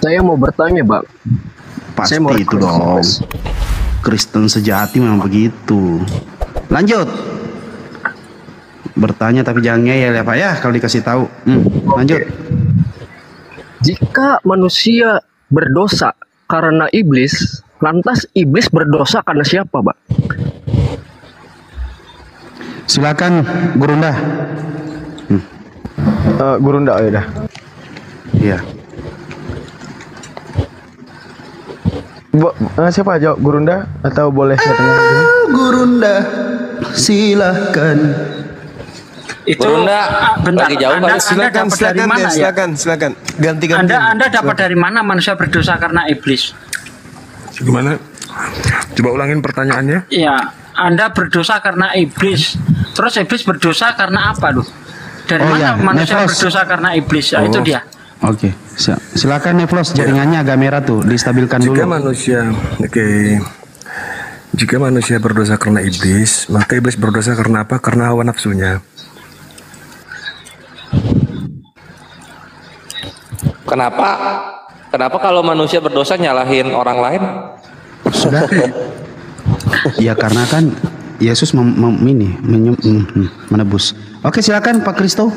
Saya mau bertanya, Bang. Pasti Saya mau itu dong. Kristen sejati memang begitu. Lanjut. Bertanya tapi jangan ngeyel ya Pak ya kalau dikasih tahu. Lanjut. Jika manusia berdosa karena iblis, lantas iblis berdosa karena siapa, Bang? Silakan Gurunda. Gurunda ya udah. Iya. Siapa jawab, Gurunda atau boleh katanya? Gurunda, silahkan. Itu bentar, lagi jauh Anda, silakan, dapat dari mana ya? Silakan. Ganti. Anda dapat dari mana manusia berdosa karena iblis? Gimana? Coba ulangin pertanyaannya. Iya, Anda berdosa karena iblis. Terus iblis berdosa karena apa, loh? Dari mana manusia berdosa karena iblis? Itu dia. Oke, silakan Neflos, jaringannya agak merah tuh, distabilkan dulu. Jika manusia berdosa karena iblis, maka iblis berdosa karena apa? Karena hawa nafsunya. Kenapa kalau manusia berdosa nyalahin orang lain? Sudah. Ya karena kan Yesus menebus. Oke, silakan Pak Kristo.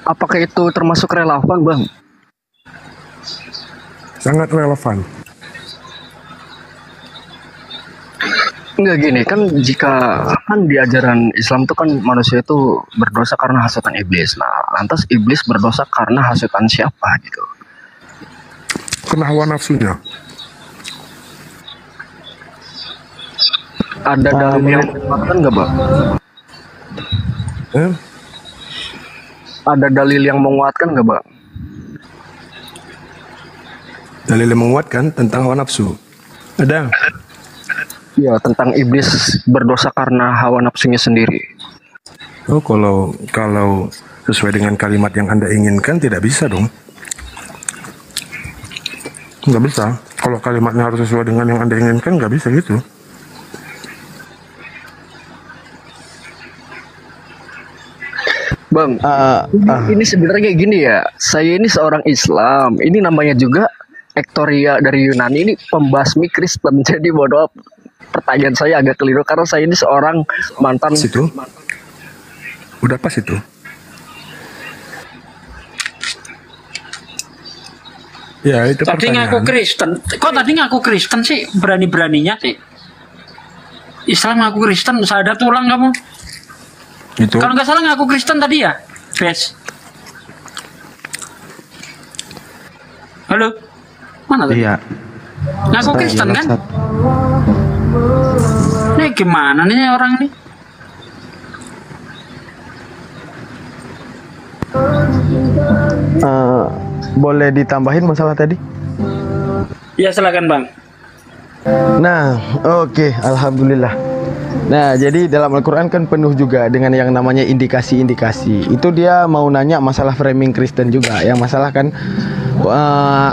Apakah itu termasuk relevan, Bang? Sangat relevan. Enggak gini, kan jika kan di ajaran Islam itu kan manusia itu berdosa karena hasutan iblis. Nah, lantas iblis berdosa karena hasutan siapa gitu? Karena hawa nafsunya. Ada dalil yang menguatkan nggak, Bang? Ada dalil yang menguatkan nggak, Bang? Dalil yang menguatkan tentang hawa nafsu. Ada. Ya, tentang iblis berdosa karena hawa nafsunya sendiri. Oh, kalau sesuai dengan kalimat yang Anda inginkan tidak bisa dong. Nggak bisa. Kalau kalimatnya harus sesuai dengan yang Anda inginkan, nggak bisa gitu. Bang, ini sebenarnya kayak gini ya. Saya ini seorang Islam. Ini namanya juga Ektoria dari Yunani. Ini pembasmi Kristen. Jadi bodoh. Pertanyaan saya agak keliru karena saya ini seorang mantan. Situ. Udah pas itu. Ya itu. Tadi ngaku Kristen. Kok tadi ngaku Kristen sih? Berani-beraninya sih. Islam ngaku Kristen. Sadar tulang kamu. Itu. Kalau nggak salah ngaku Kristen tadi ya, Bes. Halo, mana tadi? Iya. Ngaku Kristen kan? Ini gimana nih orang nih? Boleh ditambahin masalah tadi? Ya silakan Bang. Nah, oke, alhamdulillah. Nah, jadi dalam Al-Quran kan penuh juga dengan yang namanya indikasi-indikasi. Itu dia mau nanya masalah framing Kristen juga. Yang masalah kan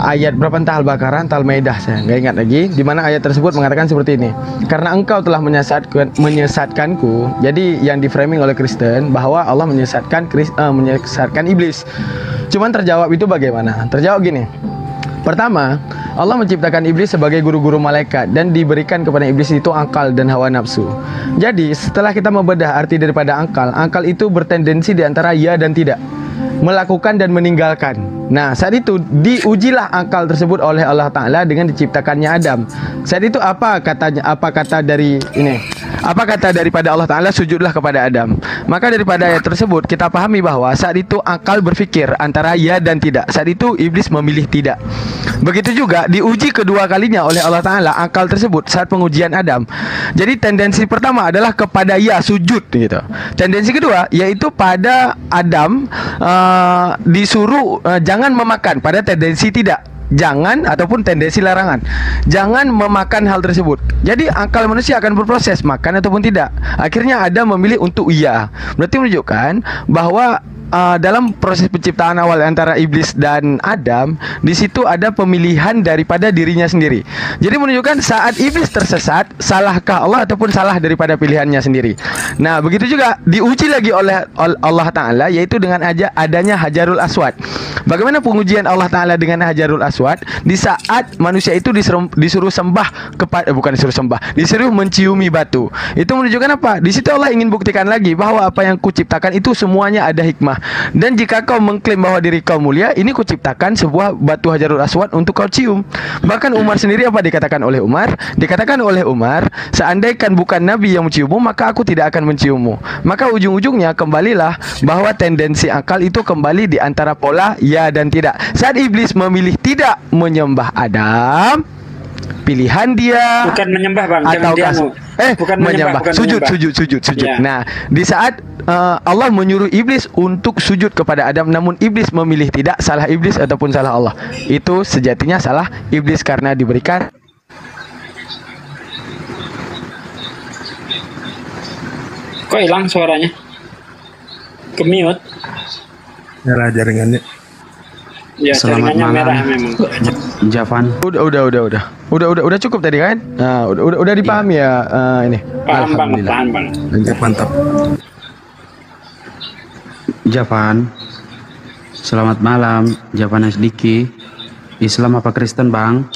ayat berapa entah Al-Baqarah, entah Al-Maidah, saya nggak ingat lagi. Di mana ayat tersebut mengatakan seperti ini. Karena engkau telah menyesatkanku. Jadi yang di framing oleh Kristen bahwa Allah menyesatkan iblis. Cuman terjawab itu bagaimana? Terjawab gini. Pertama, Allah menciptakan iblis sebagai guru-guru malaikat dan diberikan kepada iblis itu akal dan hawa nafsu. Jadi, setelah kita membedah arti daripada akal itu bertendensi di antara ya dan tidak, melakukan dan meninggalkan. Nah, saat itu diujilah akal tersebut oleh Allah Ta'ala dengan diciptakannya Adam. Saat itu apa kata daripada Allah Ta'ala, sujudlah kepada Adam. Maka daripada ayat tersebut kita pahami bahwa saat itu akal berpikir antara ya dan tidak. Saat itu iblis memilih tidak. Begitu juga diuji kedua kalinya oleh Allah Ta'ala akal tersebut saat pengujian Adam. Jadi tendensi pertama adalah kepada ya, sujud gitu. Tendensi kedua yaitu pada Adam disuruh jangan memakan, pada tendensi tidak. Jangan ataupun tendensi larangan. Jangan memakan hal tersebut. Jadi akal manusia akan berproses makan ataupun tidak. Akhirnya Adam memilih untuk iya. Berarti menunjukkan bahwa dalam proses penciptaan awal antara iblis dan Adam, di situ ada pemilihan daripada dirinya sendiri. Jadi menunjukkan saat iblis tersesat, salahkah Allah ataupun salah daripada pilihannya sendiri. Nah, begitu juga diuji lagi oleh Allah Ta'ala, yaitu dengan adanya Hajarul Aswad. Bagaimana pengujian Allah Ta'ala dengan Hajarul Aswad? Di saat manusia itu disuruh sembah kepada, bukan disuruh sembah, disuruh menciumi batu. Itu menunjukkan apa? Di situ Allah ingin buktikan lagi bahwa apa yang kuciptakan itu semuanya ada hikmah. Dan jika kau mengklaim bahwa diri kau mulia, ini kuciptakan sebuah batu Hajarul Aswad untuk kau cium. Bahkan Umar sendiri apa dikatakan oleh Umar? Dikatakan oleh Umar, seandainya bukan Nabi yang menciummu, maka aku tidak akan menciummu. Maka ujung-ujungnya kembalilah bahwa tendensi akal itu kembali di antara pola ya dan tidak. Saat iblis memilih tidak menyembah Adam, pilihan dia Bukan menyembah, Bang. atau Bukan menyembah, bukan sujud. Ya. Nah, di saat Allah menyuruh iblis untuk sujud kepada Adam, namun iblis memilih tidak, salah iblis ataupun salah Allah? Itu sejatinya salah iblis karena diberikan. Kok hilang suaranya? Kemiut. Merah jaringannya. Ya, Selamat jaringannya malam. merah memang. Javan. Udah cukup tadi kan? Nah, udah dipahami ya ini. Paham banget, Alhamdulillah. paham banget. Mantap. Javan. Selamat malam, Javan Asdiki. Islam apa Kristen, Bang?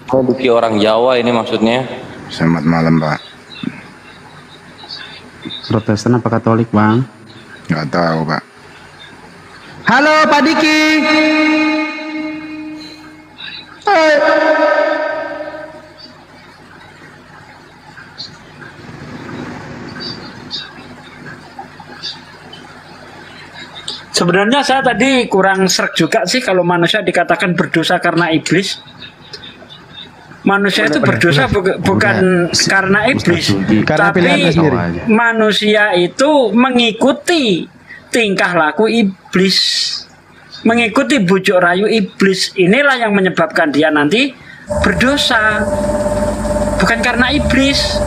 Oh, Diki orang Jawa ini maksudnya. Selamat malam, Pak. Protestan apa Katolik, Bang? Nggak tahu, Pak. Halo, Pak Diki. Sebenarnya saya tadi kurang sreg juga sih kalau manusia dikatakan berdosa karena iblis. Manusia itu berdosa bukan karena iblis, Karena tapi pilihannya sendiri. manusia itu mengikuti tingkah laku iblis, mengikuti bujuk rayu iblis. Inilah yang menyebabkan dia nanti berdosa, bukan karena iblis.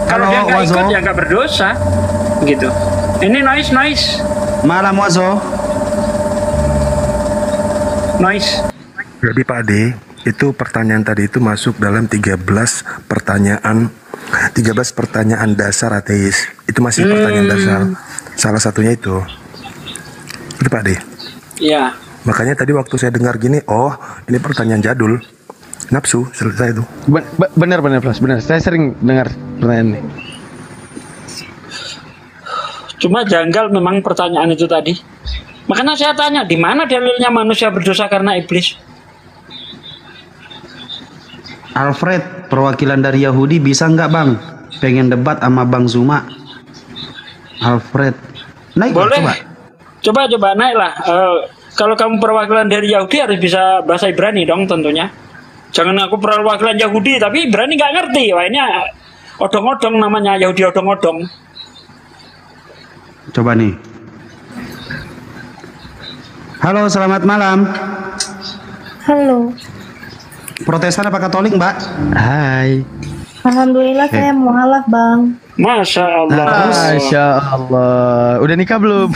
Kalau dia nggak ikut ya nggak berdosa, gitu. Ini noise. Malam, Wazo. Noise. Jadi Pak Ade, itu pertanyaan tadi itu masuk dalam 13 pertanyaan dasar ateis. Itu masih pertanyaan dasar. Salah satunya itu Pak Ade. Ya. Makanya tadi waktu saya dengar gini, oh ini pertanyaan jadul. Nafsu, selesai itu. Benar Plus, benar. Saya sering dengar pertanyaan ini. Cuma janggal memang pertanyaan itu tadi. Makanya saya tanya, di mana dalilnya manusia berdosa karena iblis? Alfred, perwakilan dari Yahudi bisa nggak, Bang? Pengen debat sama Bang Zuma. Alfred, naik Boleh. coba. Coba naiklah. Kalau kamu perwakilan dari Yahudi harus bisa bahasa Ibrani dong tentunya. Jangan aku perwakilan Yahudi tapi Ibrani nggak ngerti. Wah ini odong-odong namanya, Yahudi odong-odong. Coba nih. Halo, selamat malam. Halo, Protestan apa Katolik, Mbak? Hai. alhamdulillah saya mualaf bang. Masya Allah. Masya Allah. Udah nikah belum?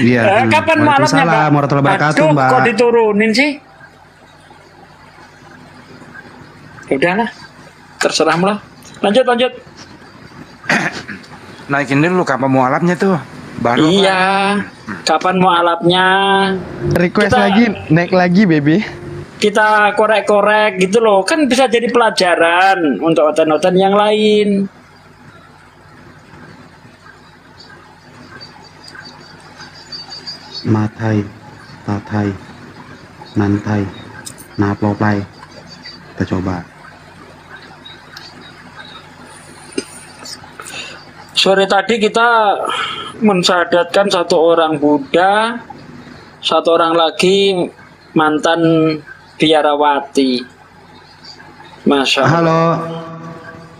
Iya. Kapan malamnya, Mbak? Warahmatullahi wabarakatuh, Aduh, Mbak. kok diturunin sih? Udahlah, terserah lah. Lanjut. Naikin dulu kapan mualafnya tuh. Baru Iya. Kapan mau alapnya? Request Kita- lagi, naik lagi, baby. Kita korek-korek gitu loh, kan bisa jadi pelajaran untuk oten-oten yang lain. Matai, tatai, nantai, naploplai. Kita coba. Sore tadi kita mensyahadatkan satu orang Buddha, satu orang lagi mantan biarawati. Masya Allah. Halo,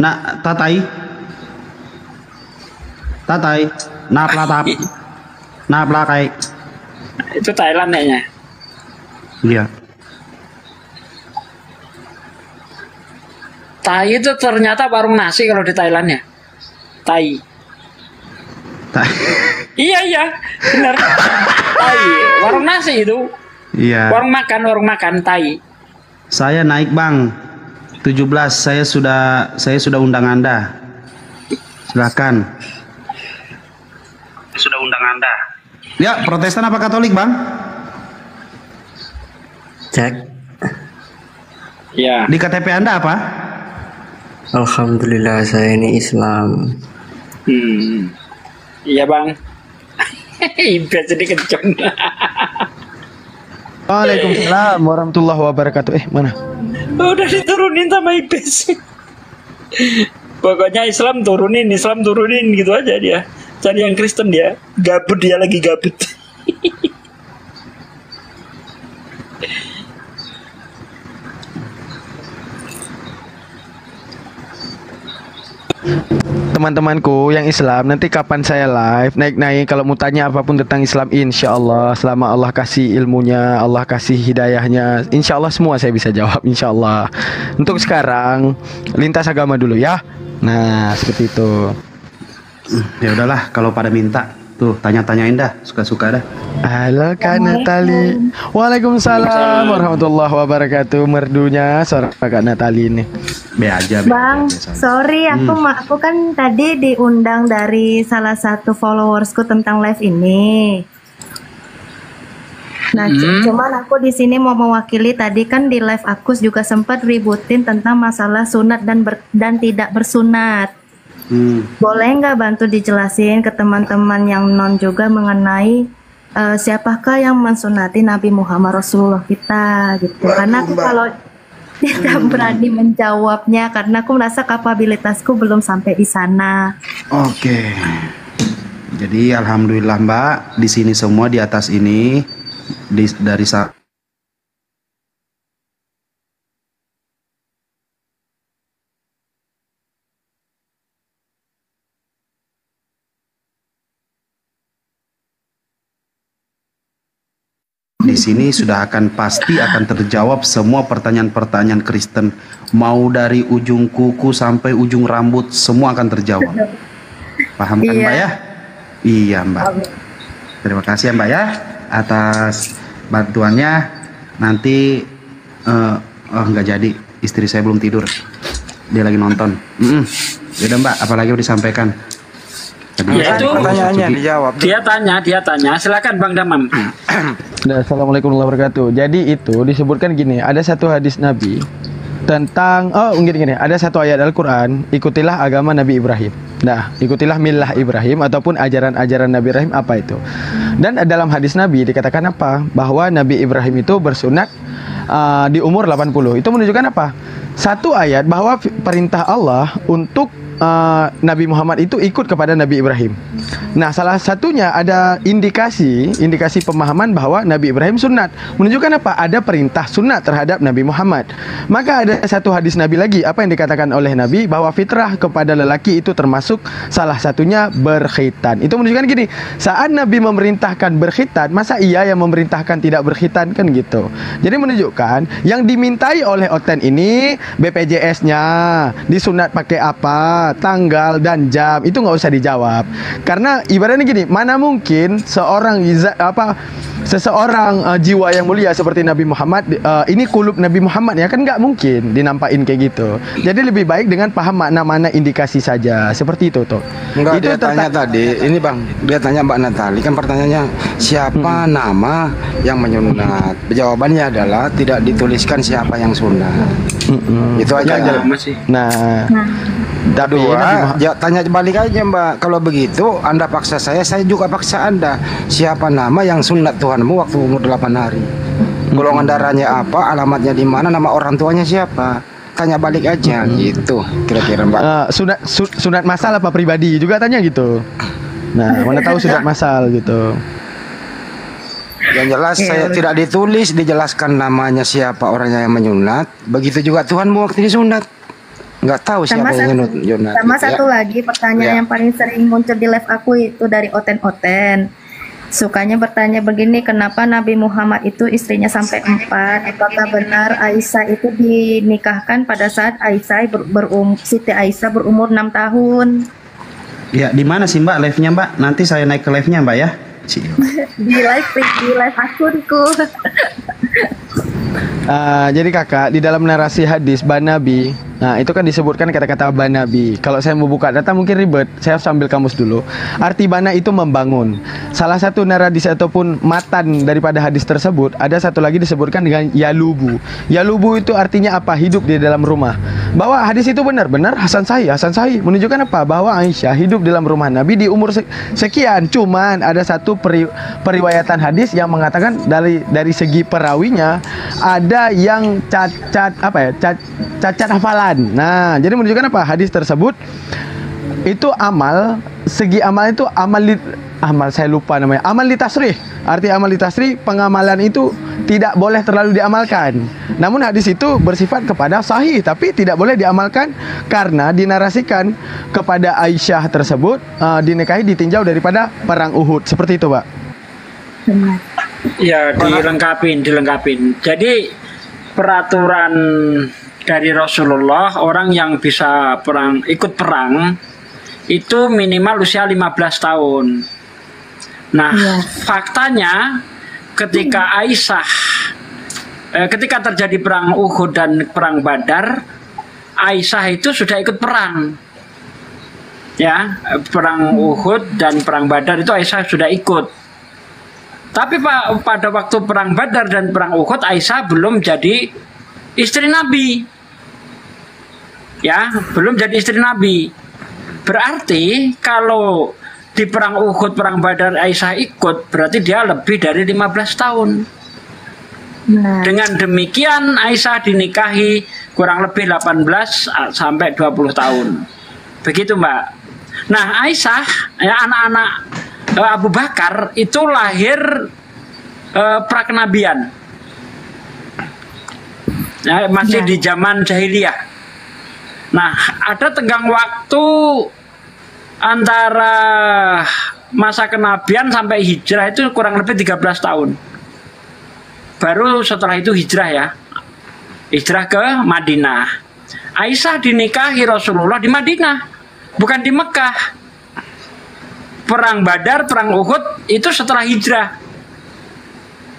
nak tatai, naplatap, naplakai. Itu Thailand kayaknya. Iya. Thai itu ternyata warung nasi kalau di Thailand ya. Thai. Iya, benar. Tai, warung nasi itu. Iya. Warung makan, tai. Saya naik bang, 17 saya sudah undang Anda. Silakan. Sudah undang Anda. Ya, Protestan apa Katolik bang? Cek. Ya. Di KTP Anda apa? Alhamdulillah saya ini Islam. Iya bang. Ibet jadi kenceng. Waalaikumsalam warahmatullahi wabarakatuh. Mana? Udah diturunin sama Ibes. Pokoknya Islam turunin gitu aja dia. Cari yang Kristen dia. Gabut, dia lagi gabut. Teman-temanku yang Islam, nanti kapan saya live naik-naik kalau mau tanya apapun tentang Islam, insya Allah selama Allah kasih ilmunya, Allah kasih hidayahnya, insya Allah semua saya bisa jawab, insya Allah. Untuk sekarang lintas agama dulu ya. Nah seperti itu. Ya udahlah, kalau pada minta tuh tanya-tanyain dah, suka-suka dah. Halo Kak Natali. Waalaikumsalam warahmatullahi wabarakatuh. Merdunya suara Kak Natali ini. Be aja. Bang, sorry aku kan tadi diundang dari salah satu followersku tentang live ini. Nah, cuman aku di sini mau mewakili, tadi kan di live aku juga sempat ributin tentang masalah sunat dan tidak bersunat. Boleh nggak bantu dijelasin ke teman-teman yang non juga mengenai siapakah yang mensunati Nabi Muhammad Rasulullah kita gitu. Karena aku kalau tidak berani menjawabnya karena aku merasa kapabilitasku belum sampai di sana. Oke. Jadi alhamdulillah Mbak, di sini semua di atas ini dari di sini sudah pasti akan terjawab semua pertanyaan-pertanyaan Kristen, mau dari ujung kuku sampai ujung rambut semua akan terjawab. Paham kan Mbak ya? Iya Mbak. Terima kasih ya Mbak ya atas bantuannya. Nanti nggak jadi, istri saya belum tidur, dia lagi nonton. Yaudah Mbak, apalagi mau disampaikan? Ya itu Pertanyaannya dijawab. dia tanya. Silakan Bang Damam. Assalamualaikum warahmatullahi wabarakatuh. Jadi itu disebutkan gini, ada satu hadis Nabi tentang gini, ada satu ayat Al-Quran, ikutilah agama Nabi Ibrahim. Nah, ikutilah millah Ibrahim ataupun ajaran-ajaran Nabi Ibrahim, apa itu? Dan dalam hadis Nabi dikatakan apa? Bahwa Nabi Ibrahim itu bersunat di umur 80. Itu menunjukkan apa? Satu ayat bahwa perintah Allah untuk Nabi Muhammad itu ikut kepada Nabi Ibrahim. Nah, salah satunya ada indikasi pemahaman bahwa Nabi Ibrahim sunat. Menunjukkan apa? Ada perintah sunat terhadap Nabi Muhammad. Maka ada satu hadis Nabi lagi, apa yang dikatakan oleh Nabi, bahwa fitrah kepada lelaki itu termasuk salah satunya berkhitan. Itu menunjukkan gini, saat Nabi memerintahkan berkhitan, masa iya yang memerintahkan tidak berkhitan, kan gitu. Jadi menunjukkan yang dimintai oleh Oten ini BPJS-nya, disunat pakai apa, tanggal dan jam, itu nggak usah dijawab. Karena ibaratnya gini, mana mungkin seseorang jiwa yang mulia seperti Nabi Muhammad, ini kulub Nabi Muhammad ya, kan nggak mungkin dinampain kayak gitu. Jadi lebih baik dengan paham makna-makna indikasi saja, seperti itu tuh. Enggak, Itu dia tanya tadi, ini Bang, dia tanya Mbak Natali, kan pertanyaannya siapa nama yang menyunat? Jawabannya adalah tidak dituliskan siapa yang sunat. Itu aja. Nah, tapi Kedua, tanya balik aja Mbak, kalau begitu Anda paksa saya juga paksa Anda. Siapa nama yang sunat Tuhanmu waktu umur 8 hari? Golongan darahnya apa, alamatnya di mana, nama orang tuanya siapa? Tanya balik aja gitu, kira-kira Mbak. Sunat masal apa pribadi juga tanya gitu. Nah, mana tahu sunat masal gitu. Yang jelas saya tidak ditulis, dijelaskan namanya siapa orangnya yang menyunat. Begitu juga Tuhanmu waktu disunat. Nggak tahu siapa yang nyunat. Sama satu lagi pertanyaan yang paling sering muncul di live aku itu dari Oten. Sukanya bertanya begini, kenapa Nabi Muhammad itu istrinya sampai 4? Apakah benar Aisyah itu dinikahkan pada saat Siti Aisyah berumur 6 tahun? Ya, di mana sih Mbak live-nya Mbak? Nanti saya naik ke live-nya Mbak ya. di live akunku. Jadi kakak, di dalam narasi hadis Banabi, nah itu kan disebutkan kata-kata Banabi. Kalau saya mau buka data mungkin ribet, saya harus ambil kamus dulu. Arti bana itu membangun. Salah satu naradis ataupun matan daripada hadis tersebut, ada satu lagi disebutkan dengan yalubu. Yalubu itu artinya apa? Hidup di dalam rumah. Bahwa hadis itu benar-benar Hasan Sahih menunjukkan apa? Bahwa Aisyah hidup dalam rumah Nabi di umur sekian. Cuman ada satu periwayatan hadis yang mengatakan dari segi perawinya ada yang cacat hafalan. Nah, jadi menunjukkan apa? Hadis tersebut itu segi amal itu amal saya lupa namanya. Amal litasrih. Arti amal litasrih, pengamalan itu tidak boleh terlalu diamalkan. Namun hadis itu bersifat kepada sahih, tapi tidak boleh diamalkan karena dinarasikan kepada Aisyah tersebut dinikahi ditinjau daripada perang Uhud. Seperti itu, Pak. Benar. Ya, dilengkapin. Jadi peraturan dari Rasulullah, orang yang bisa ikut perang itu minimal usia 15 tahun. Nah, faktanya ketika Aisyah ketika terjadi perang Uhud dan perang Badar, Aisyah itu sudah ikut perang. Ya, perang Uhud dan perang Badar itu Aisyah sudah ikut. Tapi pada waktu perang Badar dan perang Uhud, Aisyah belum jadi istri Nabi. Ya, belum jadi istri Nabi. Berarti kalau di perang Uhud, perang Badar Aisyah ikut, berarti dia lebih dari 15 tahun. Nah. Dengan demikian Aisyah dinikahi kurang lebih 18 sampai 20 tahun. Begitu, Mbak. Nah, Aisyah, ya, anak-anak Abu Bakar itu lahir prakenabian, ya, masih di zaman jahiliyah. Nah, ada tenggang waktu antara masa kenabian sampai hijrah itu kurang lebih 13 tahun. Baru setelah itu hijrah, ya, hijrah ke Madinah. Aisyah dinikahi Rasulullah di Madinah, bukan di Mekah. Perang Badar, perang Uhud itu setelah hijrah.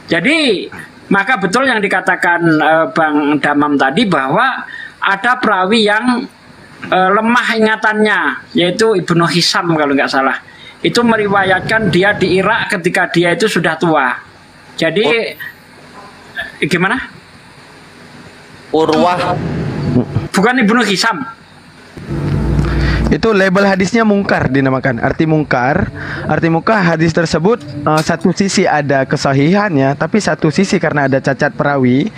Jadi maka betul yang dikatakan Bang Damam tadi bahwa ada perawi yang lemah ingatannya, yaitu Ibnu Hisam kalau nggak salah. Itu meriwayatkan dia di Irak ketika dia itu sudah tua. Jadi gimana? Urwah. Bukan Ibnu Hisam. Itu label hadisnya mungkar dinamakan. Arti mungkar hadis tersebut satu sisi ada kesahihannya, tapi satu sisi karena ada cacat perawi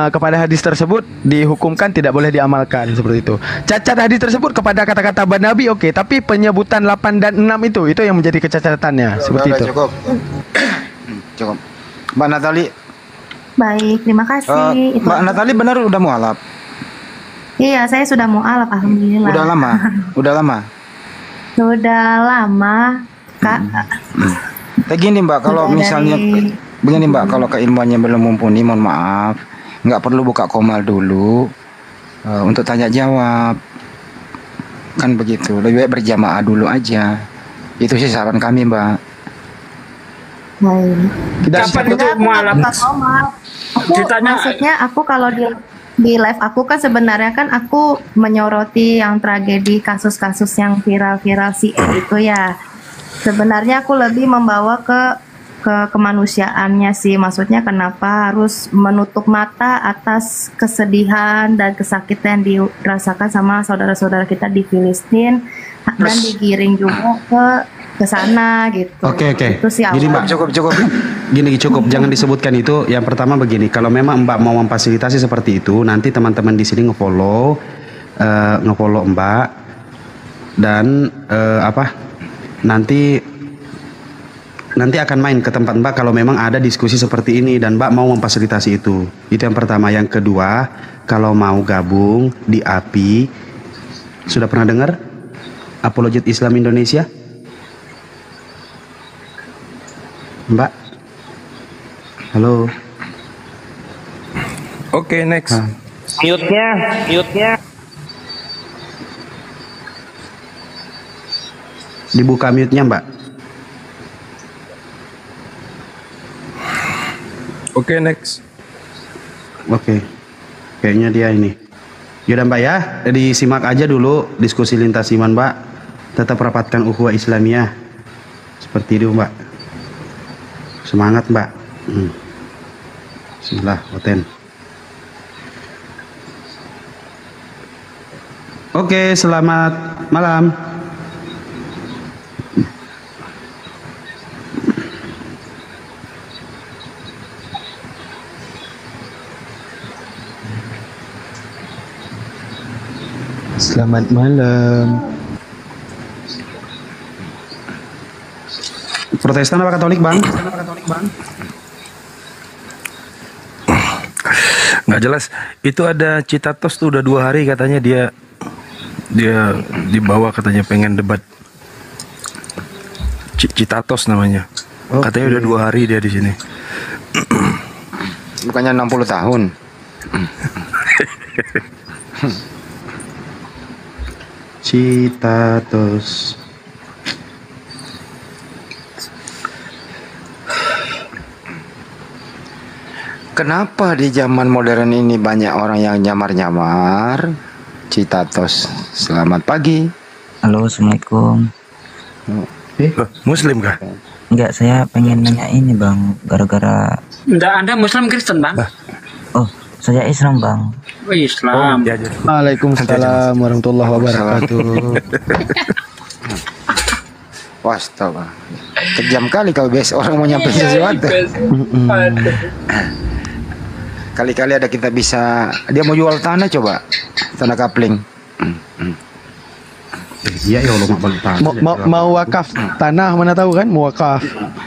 kepada hadis tersebut dihukumkan tidak boleh diamalkan, seperti itu. Cacat hadis tersebut kepada kata-kata Banabi oke, tapi penyebutan 8 dan 6 itu yang menjadi kecacatannya, seperti itu. Cukup. Mbak Natali. Baik, terima kasih. Mbak Natali benar udah mualaf? Iya, saya sudah mualaf, alhamdulillah. Udah lama? Sudah lama, Kak. Begini Mbak, kalau misalnya begini Mbak, kalau keilmuannya belum mumpuni, mohon maaf, nggak perlu buka komal dulu untuk tanya jawab, kan begitu. Lebih baik berjamaah dulu aja. Itu sih saran kami, Mbak. Kapan itu mualaf? Maksudnya aku kalau di live aku kan sebenarnya kan aku menyoroti yang tragedi kasus-kasus yang viral-viral itu ya. Sebenarnya aku lebih membawa ke kemanusiaannya sih. Maksudnya kenapa harus menutup mata atas kesedihan dan kesakitan yang dirasakan sama saudara-saudara kita di Filistin dan digiring juga ke sana gitu. Oke. Itu sih Jadi Mbak cukup. Gini cukup, jangan disebutkan itu. Yang pertama begini, kalau memang Mbak mau memfasilitasi seperti itu, nanti teman-teman di sini ngefollow Mbak dan nanti akan main ke tempat Mbak kalau memang ada diskusi seperti ini dan Mbak mau memfasilitasi itu. Itu yang pertama. Yang kedua, kalau mau gabung di API, sudah pernah dengar Apologet Islam Indonesia? Mbak? Halo? Oke, next. Mute-nya. Dibuka mute-nya, Mbak. Oke, next. Oke. Kayaknya dia ini. Yaudah Mbak ya, disimak aja dulu diskusi lintas iman Mbak. Tetap rapatkan ukhuwah Islamiyah. Seperti itu Mbak. Semangat Mbak. Bismillah, Oten. Oke, selamat malam. Selamat malam. Protestan apa Katolik Bang? Nggak jelas. Itu ada Citatos tuh udah 2 hari katanya dia dibawa katanya pengen debat. Citatos namanya. Katanya udah 2 hari dia di sini. Bukannya 60 tahun. Citatos. Kenapa di zaman modern ini banyak orang yang nyamar-nyamar? Citatos, selamat pagi. Halo, assalamualaikum. Muslim kah? Enggak, saya pengen nanya ini bang, gara-gara. Enggak, Anda Muslim Kristen bang? Oh, saya Islam bang. Oh, Islam. Waalaikumsalam warahmatullahi wabarakatuh. Wastaga, kejam kali kau biasa orang mau nyampe sesuatu. Kali-kali ada kita bisa, dia mau jual tanah coba, tanah kapling. Iya ya Allah Mau wakaf tanah mana tahu kan? Mau wakaf.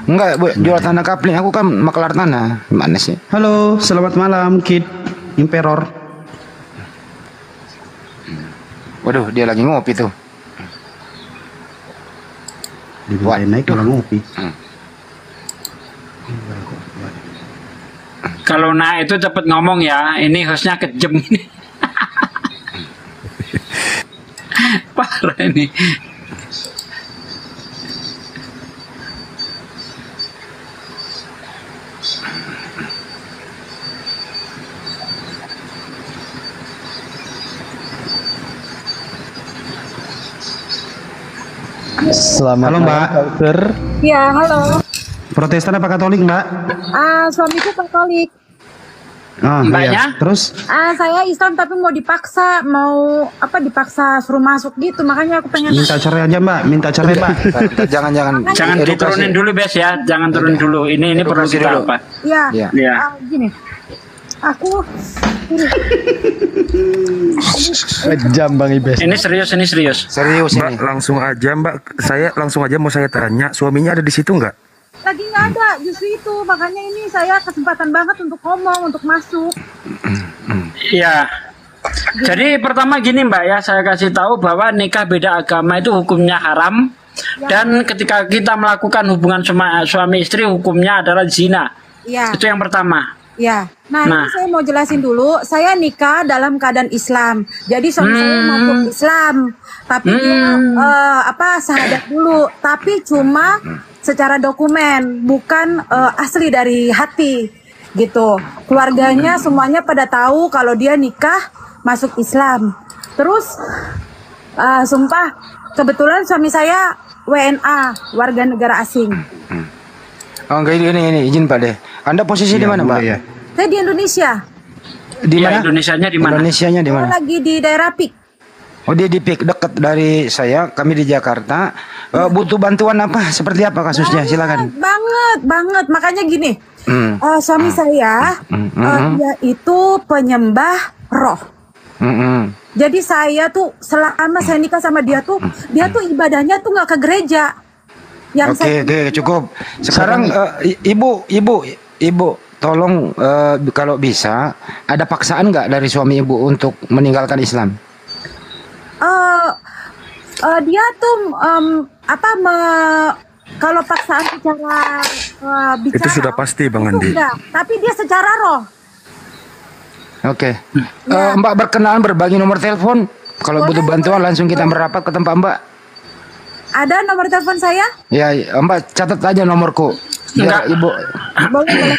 Enggak, Bu, jual tanah kapling. Aku kan makelar tanah. Gimana sih? Halo, selamat malam Kid Imperor. Waduh, dia lagi ngopi tuh. Dibawain naik kalau ngopi. Kalau naik itu cepet ngomong ya. Ini hostnya kejem ini. Parah ini. Selamat Halo Mbak. Ya, halo. Protestan apa Katolik Mbak? Suamiku Katolik. Mbaknya? Iya. Terus? Saya Islam tapi mau dipaksa, dipaksa suruh masuk gitu, makanya aku pengen. Minta cerai aja Mbak, minta cerai Mbak. Jangan diturunin dulu Bes ya, jangan turun dulu. Ini perlu kita dulu. apa? Iya. Ya. Gini. Aku Jam Bang Ibes. Ini serius Serius Mbak, ini. langsung aja Mbak. Saya langsung aja mau saya tanya, suaminya ada di situ nggak? lagi nggak ada, justru itu makanya ini saya kesempatan banget untuk ngomong, untuk masuk. Iya. Jadi pertama gini Mbak ya, saya kasih tahu bahwa nikah beda agama itu hukumnya haram. Dan ketika kita melakukan hubungan suami istri hukumnya adalah zina. Iya. Itu yang pertama. Ya, nah ini saya mau jelasin dulu. Saya nikah dalam keadaan Islam. Jadi suami saya masuk Islam, tapi dia syahadat dulu. Tapi cuma secara dokumen, bukan asli dari hati, gitu. Keluarganya semuanya pada tahu kalau dia nikah masuk Islam. Terus, sumpah, kebetulan suami saya WNA, warga negara asing. Oh enggak, ini izin Pak deh. Anda posisi di mana, Mbak? Ya. Saya di Indonesia. Di mana? Indonesianya di mana? Indonesianya di mana? Saya lagi di daerah PIK. Oh, dia di PIK, dekat dari saya. Kami di Jakarta. Butuh bantuan apa? Seperti apa kasusnya? Silakan. Banget. Makanya gini. Suami saya dia itu penyembah roh. Jadi saya tuh selama saya nikah sama dia tuh ibadahnya tuh nggak ke gereja. Oke, cukup. Sekarang ibu, tolong kalau bisa ada paksaan nggak dari suami ibu untuk meninggalkan Islam? Dia tuh kalau paksaan secara bicara Itu sudah pasti Bang Andi. enggak, tapi dia secara roh. Oke. Mbak berkenan berbagi nomor telepon. Kalau butuh bantuan langsung kita merapat ke tempat Mbak. Ada nomor telepon saya? Ya, Mbak catat aja nomorku. Enggak. Biar Ibu. Boleh.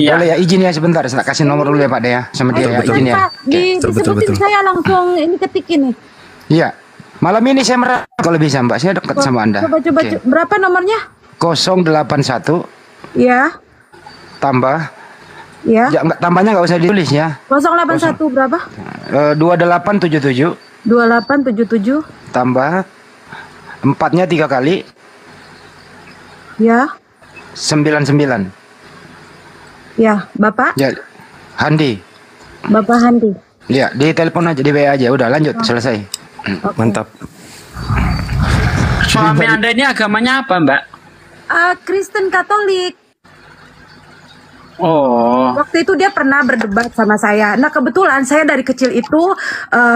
Iya. Boleh ya, izin ya sebentar. Saya kasih nomor dulu ya Pak deh ya, sama dia ya, izin ya. Pak, disebutin saya langsung ini ketik ini. Iya. Malam ini saya merapat kalau bisa Mbak. Saya dekat sama Anda. Coba. Oke. Berapa nomornya? 081 Ya. tambah. Ya. Ya, tambahnya nggak usah ditulis ya. 081 berapa? 2877 2877. tambah 4-nya 3 kali Ya. 99. Ya, Bapak. Ya, Handi. Bapak Handi. Ya, di telepon aja, di WA aja. Udah lanjut, selesai. Mantap. Suami Anda ini agamanya apa, Mbak? Kristen Katolik. Oh. Waktu itu dia pernah berdebat sama saya. Nah kebetulan saya dari kecil itu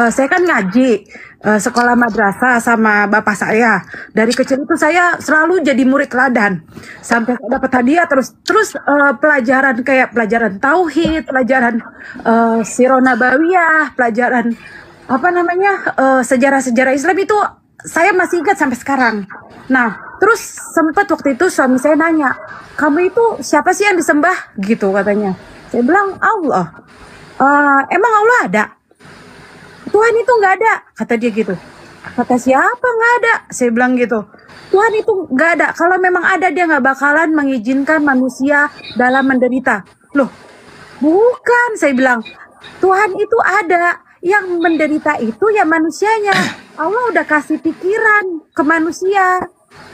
saya kan ngaji sekolah madrasah sama bapak saya. Dari kecil itu saya selalu jadi murid teladan sampai dapat hadiah terus pelajaran kayak pelajaran tauhid, pelajaran sirah nabawiyah, pelajaran apa namanya sejarah-sejarah Islam itu saya masih ingat sampai sekarang. Nah, terus sempat waktu itu suami saya nanya, kamu itu siapa sih yang disembah? Gitu katanya. Saya bilang, Allah. Emang Allah ada? Tuhan itu nggak ada, kata dia gitu. Kata siapa nggak ada? Saya bilang gitu. Tuhan itu nggak ada. Kalau memang ada, dia nggak bakalan mengizinkan manusia dalam menderita. Loh, bukan, saya bilang. Tuhan itu ada. Yang menderita itu ya manusianya. Allah udah kasih pikiran ke manusia.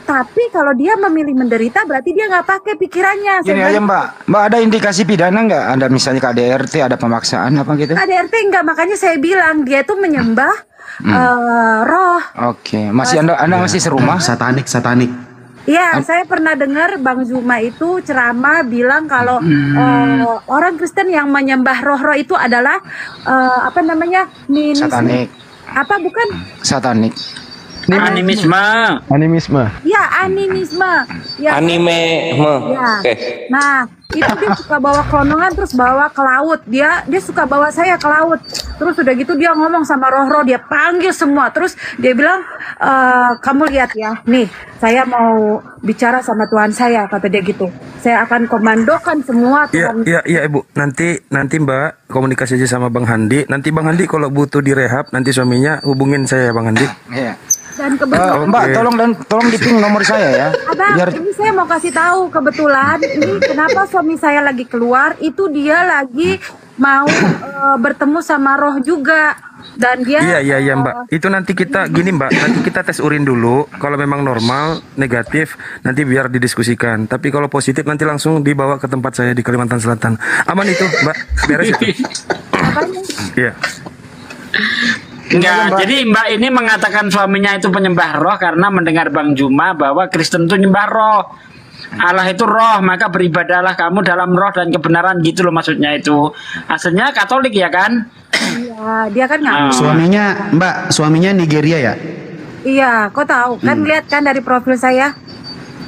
Tapi kalau dia memilih menderita berarti dia nggak pakai pikirannya. Gini aja Mbak. Mbak ada indikasi pidana nggak? Ada misalnya KDRT, ada pemaksaan apa gitu? KDRT enggak, makanya saya bilang dia itu menyembah roh. Oke, masih Anda masih serumah? Satanik. Iya, saya pernah dengar Bang Zuma itu ceramah bilang kalau orang Kristen yang menyembah roh-roh itu adalah apa namanya? Satanik. Apa bukan? Satanik. Animisme. Ya, animisme. Ya. Anime. Ya. Oke. Nah, itu dia suka bawa kelonongan terus bawa ke laut. Dia suka bawa saya ke laut. Terus udah gitu dia ngomong sama roh-roh, dia panggil semua. Terus dia bilang, kamu lihat ya, nih saya mau bicara sama Tuhan saya, kata dia gitu. Saya akan komandokan semua Tuhan. Iya Ibu. Nanti Mbak komunikasi aja sama Bang Handi. Nanti Bang Handi kalau butuh direhab, nanti suaminya hubungin saya Bang Handi. Iya. Dan kebetulan Mbak, tolong diping nomor saya ya. Abang, ini saya mau kasih tahu kebetulan ini kenapa suami saya lagi keluar itu dia lagi mau bertemu sama roh juga dan dia Iya Mbak. Itu nanti kita gini Mbak, nanti kita tes urin dulu. Kalau memang normal, negatif, nanti biar didiskusikan. Tapi kalau positif nanti langsung dibawa ke tempat saya di Kalimantan Selatan. Aman itu Mbak, beres itu. Iya. Enggak, jadi Mbak ini mengatakan suaminya itu penyembah roh karena mendengar Bang Juma bahwa Kristen itu nyembah roh. Allah itu roh, maka beribadahlah kamu dalam roh dan kebenaran gitu loh maksudnya itu. Aslinya Katolik ya kan? Iya, dia kan nggak. Suaminya Nigeria ya? Iya, kok tahu? Kan lihat kan dari profil saya.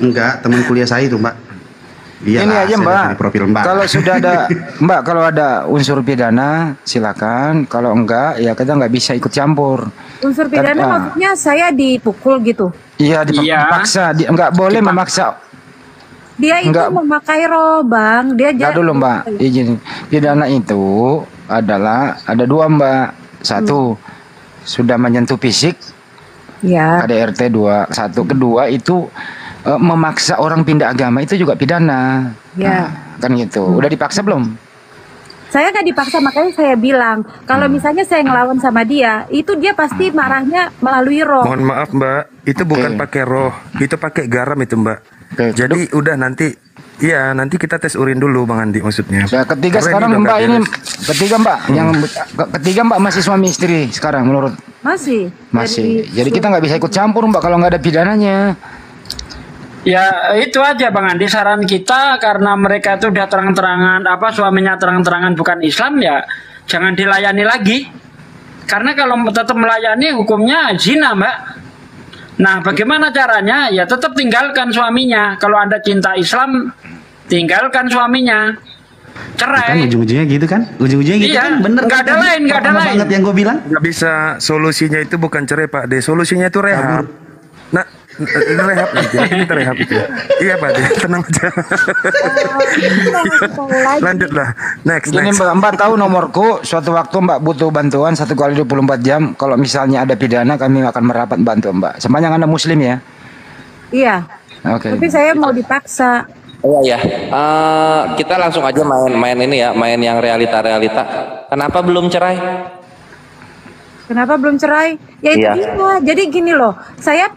Enggak, teman kuliah saya itu Mbak. Ini aja Mbak. Profil Mbak. Kalau sudah ada Mbak, kalau ada unsur pidana silakan. Kalau enggak ya kita nggak bisa ikut campur. Unsur pidana maksudnya saya dipukul gitu. Iya, dipaksa. Nggak boleh memaksa. Dia itu memakai roh, Bang. Dia Nggak dulu Mbak, izin. Pidana itu adalah ada dua Mbak. Satu sudah menyentuh fisik. Ya. KDRT 2. Satu, kedua itu memaksa orang pindah agama itu juga pidana. Ya. Nah, kan gitu. Udah dipaksa belum? Saya nggak dipaksa, makanya saya bilang kalau misalnya saya ngelawan sama dia, itu dia pasti marahnya melalui roh. Mohon maaf Mbak, itu bukan pakai roh, itu pakai garam itu Mbak. Jadi udah nanti kita tes urin dulu Bang Andi maksudnya. Ya, ketiga sekarang Mbak ini yang ketiga Mbak masih suami istri sekarang menurut? Masih. Jadi kita nggak bisa ikut campur Mbak kalau nggak ada pidananya. Ya itu aja Bang Andi, saran kita karena mereka itu udah terang-terangan suaminya terang-terangan bukan Islam ya jangan dilayani lagi. Karena kalau tetap melayani hukumnya zina Mbak. Nah bagaimana caranya? Ya tetap tinggalkan suaminya. Kalau Anda cinta Islam, tinggalkan suaminya. Cerai. Kan ujung-ujungnya gitu kan? Ujung-ujungnya gitu kan? Bener. Nggak ada lain. Banget yang gue bilang. Nggak bisa, solusinya itu bukan cerai Pak D. Solusinya itu rehab. Nah Rehab aja, kita rehab itu. Iya Pak De, tenang aja. Lanjutlah, next. Gini Mbak tahu nomorku. Suatu waktu Mbak butuh bantuan 1 kali 24 jam. Kalau misalnya ada pidana, kami akan merapat bantu Mbak. Sepanjang Anda Muslim ya. Iya. Oke. Tapi saya mau dipaksa. Oh ya, kita langsung aja main ini ya, main yang realita-realita. Kenapa belum cerai? Kenapa belum cerai? Ya itu Iya. dia. Jadi gini loh, saya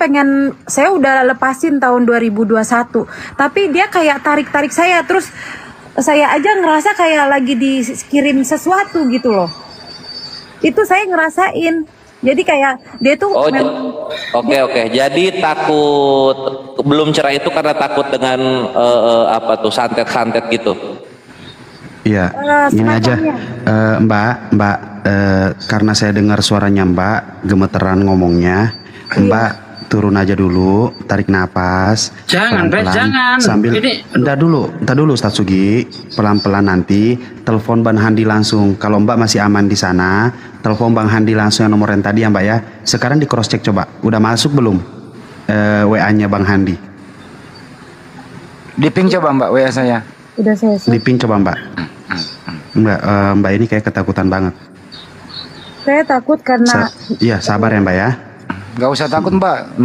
udah lepasin tahun 2021. Tapi dia kayak tarik-tarik saya. Terus saya aja ngerasa kayak lagi dikirim sesuatu gitu loh. Itu saya ngerasain. Jadi kayak dia tuh Oke. Jadi takut belum cerai itu karena takut dengan apa tuh santet-santet gitu. Iya, ini aja Mbak, karena saya dengar suaranya Mbak gemeteran ngomongnya, Mbak turun aja dulu, tarik napas. Jangan, Bes, jangan. Sambil, entar dulu Ustadz Sugi, pelan-pelan nanti telepon Bang Handi langsung. Kalau Mbak masih aman di sana, telepon Bang Handi langsung yang nomor yang tadi ya Mbak ya. Sekarang di cross check coba, udah masuk belum WA-nya Bang Handi? Di ping coba Mbak WA saya. Udah saya. Di ping coba Mbak. Mbak ini kayak ketakutan banget. Saya takut karena Iya sabar ya Mbak ya. Gak usah takut Mbak.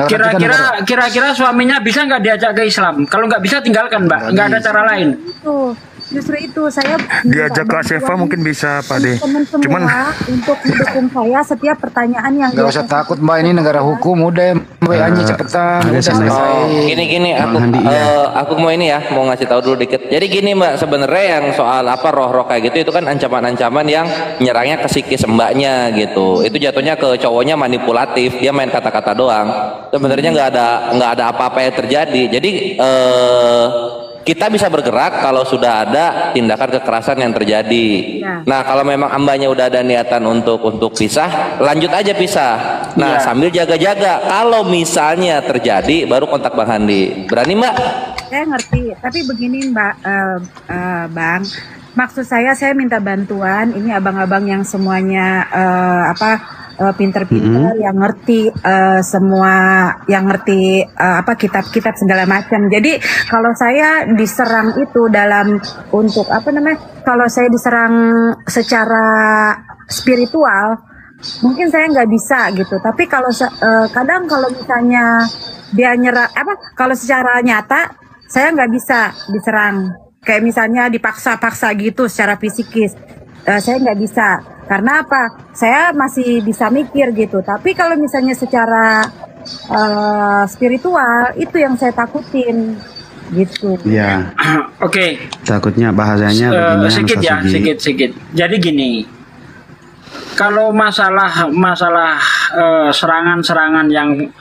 Kira-kira suaminya bisa nggak diajak ke Islam? Kalau nggak bisa tinggalkan Mbak. Nggak ada cara lain. Justru itu saya diajak ke Asefa mungkin bisa Pak De. Cuman untuk mendukung saya setiap pertanyaan yang Gak usah takut Mbak, ini negara hukum. Udah WA-nya cepetan. Gini aku mau ini ya, mau ngasih tahu dulu dikit. Jadi gini Mbak, sebenarnya yang soal apa roh-roh kayak gitu itu kan ancaman-ancaman yang nyerangnya ke psikis mbaknya gitu. Itu jatuhnya ke cowoknya manipulatif, dia main kata-kata doang. Sebenarnya nggak ada apa-apa yang terjadi. Jadi kita bisa bergerak kalau sudah ada tindakan kekerasan yang terjadi. Nah, kalau memang mbaknya udah ada niatan untuk pisah, lanjut aja pisah. Nah, sambil jaga-jaga. Kalau misalnya terjadi, baru kontak Bang Handi. Berani Mbak? Saya ngerti, tapi begini Mbak, Bang. Maksud saya minta bantuan. Ini abang-abang yang semuanya pinter-pinter, yang ngerti semua, yang ngerti kitab-kitab segala macam. Jadi kalau saya diserang itu untuk kalau saya diserang secara spiritual, mungkin saya nggak bisa gitu. Tapi kalau kadang kalau misalnya dia nyerang kalau secara nyata saya nggak bisa diserang. Kayak misalnya dipaksa-paksa gitu secara fisikis, saya nggak bisa. Karena apa? Saya masih bisa mikir gitu. Tapi kalau misalnya secara spiritual, itu yang saya takutin gitu. Iya. Oke. Takutnya bahasanya begini. Sedikit. Jadi gini, kalau masalah serangan-serangan yang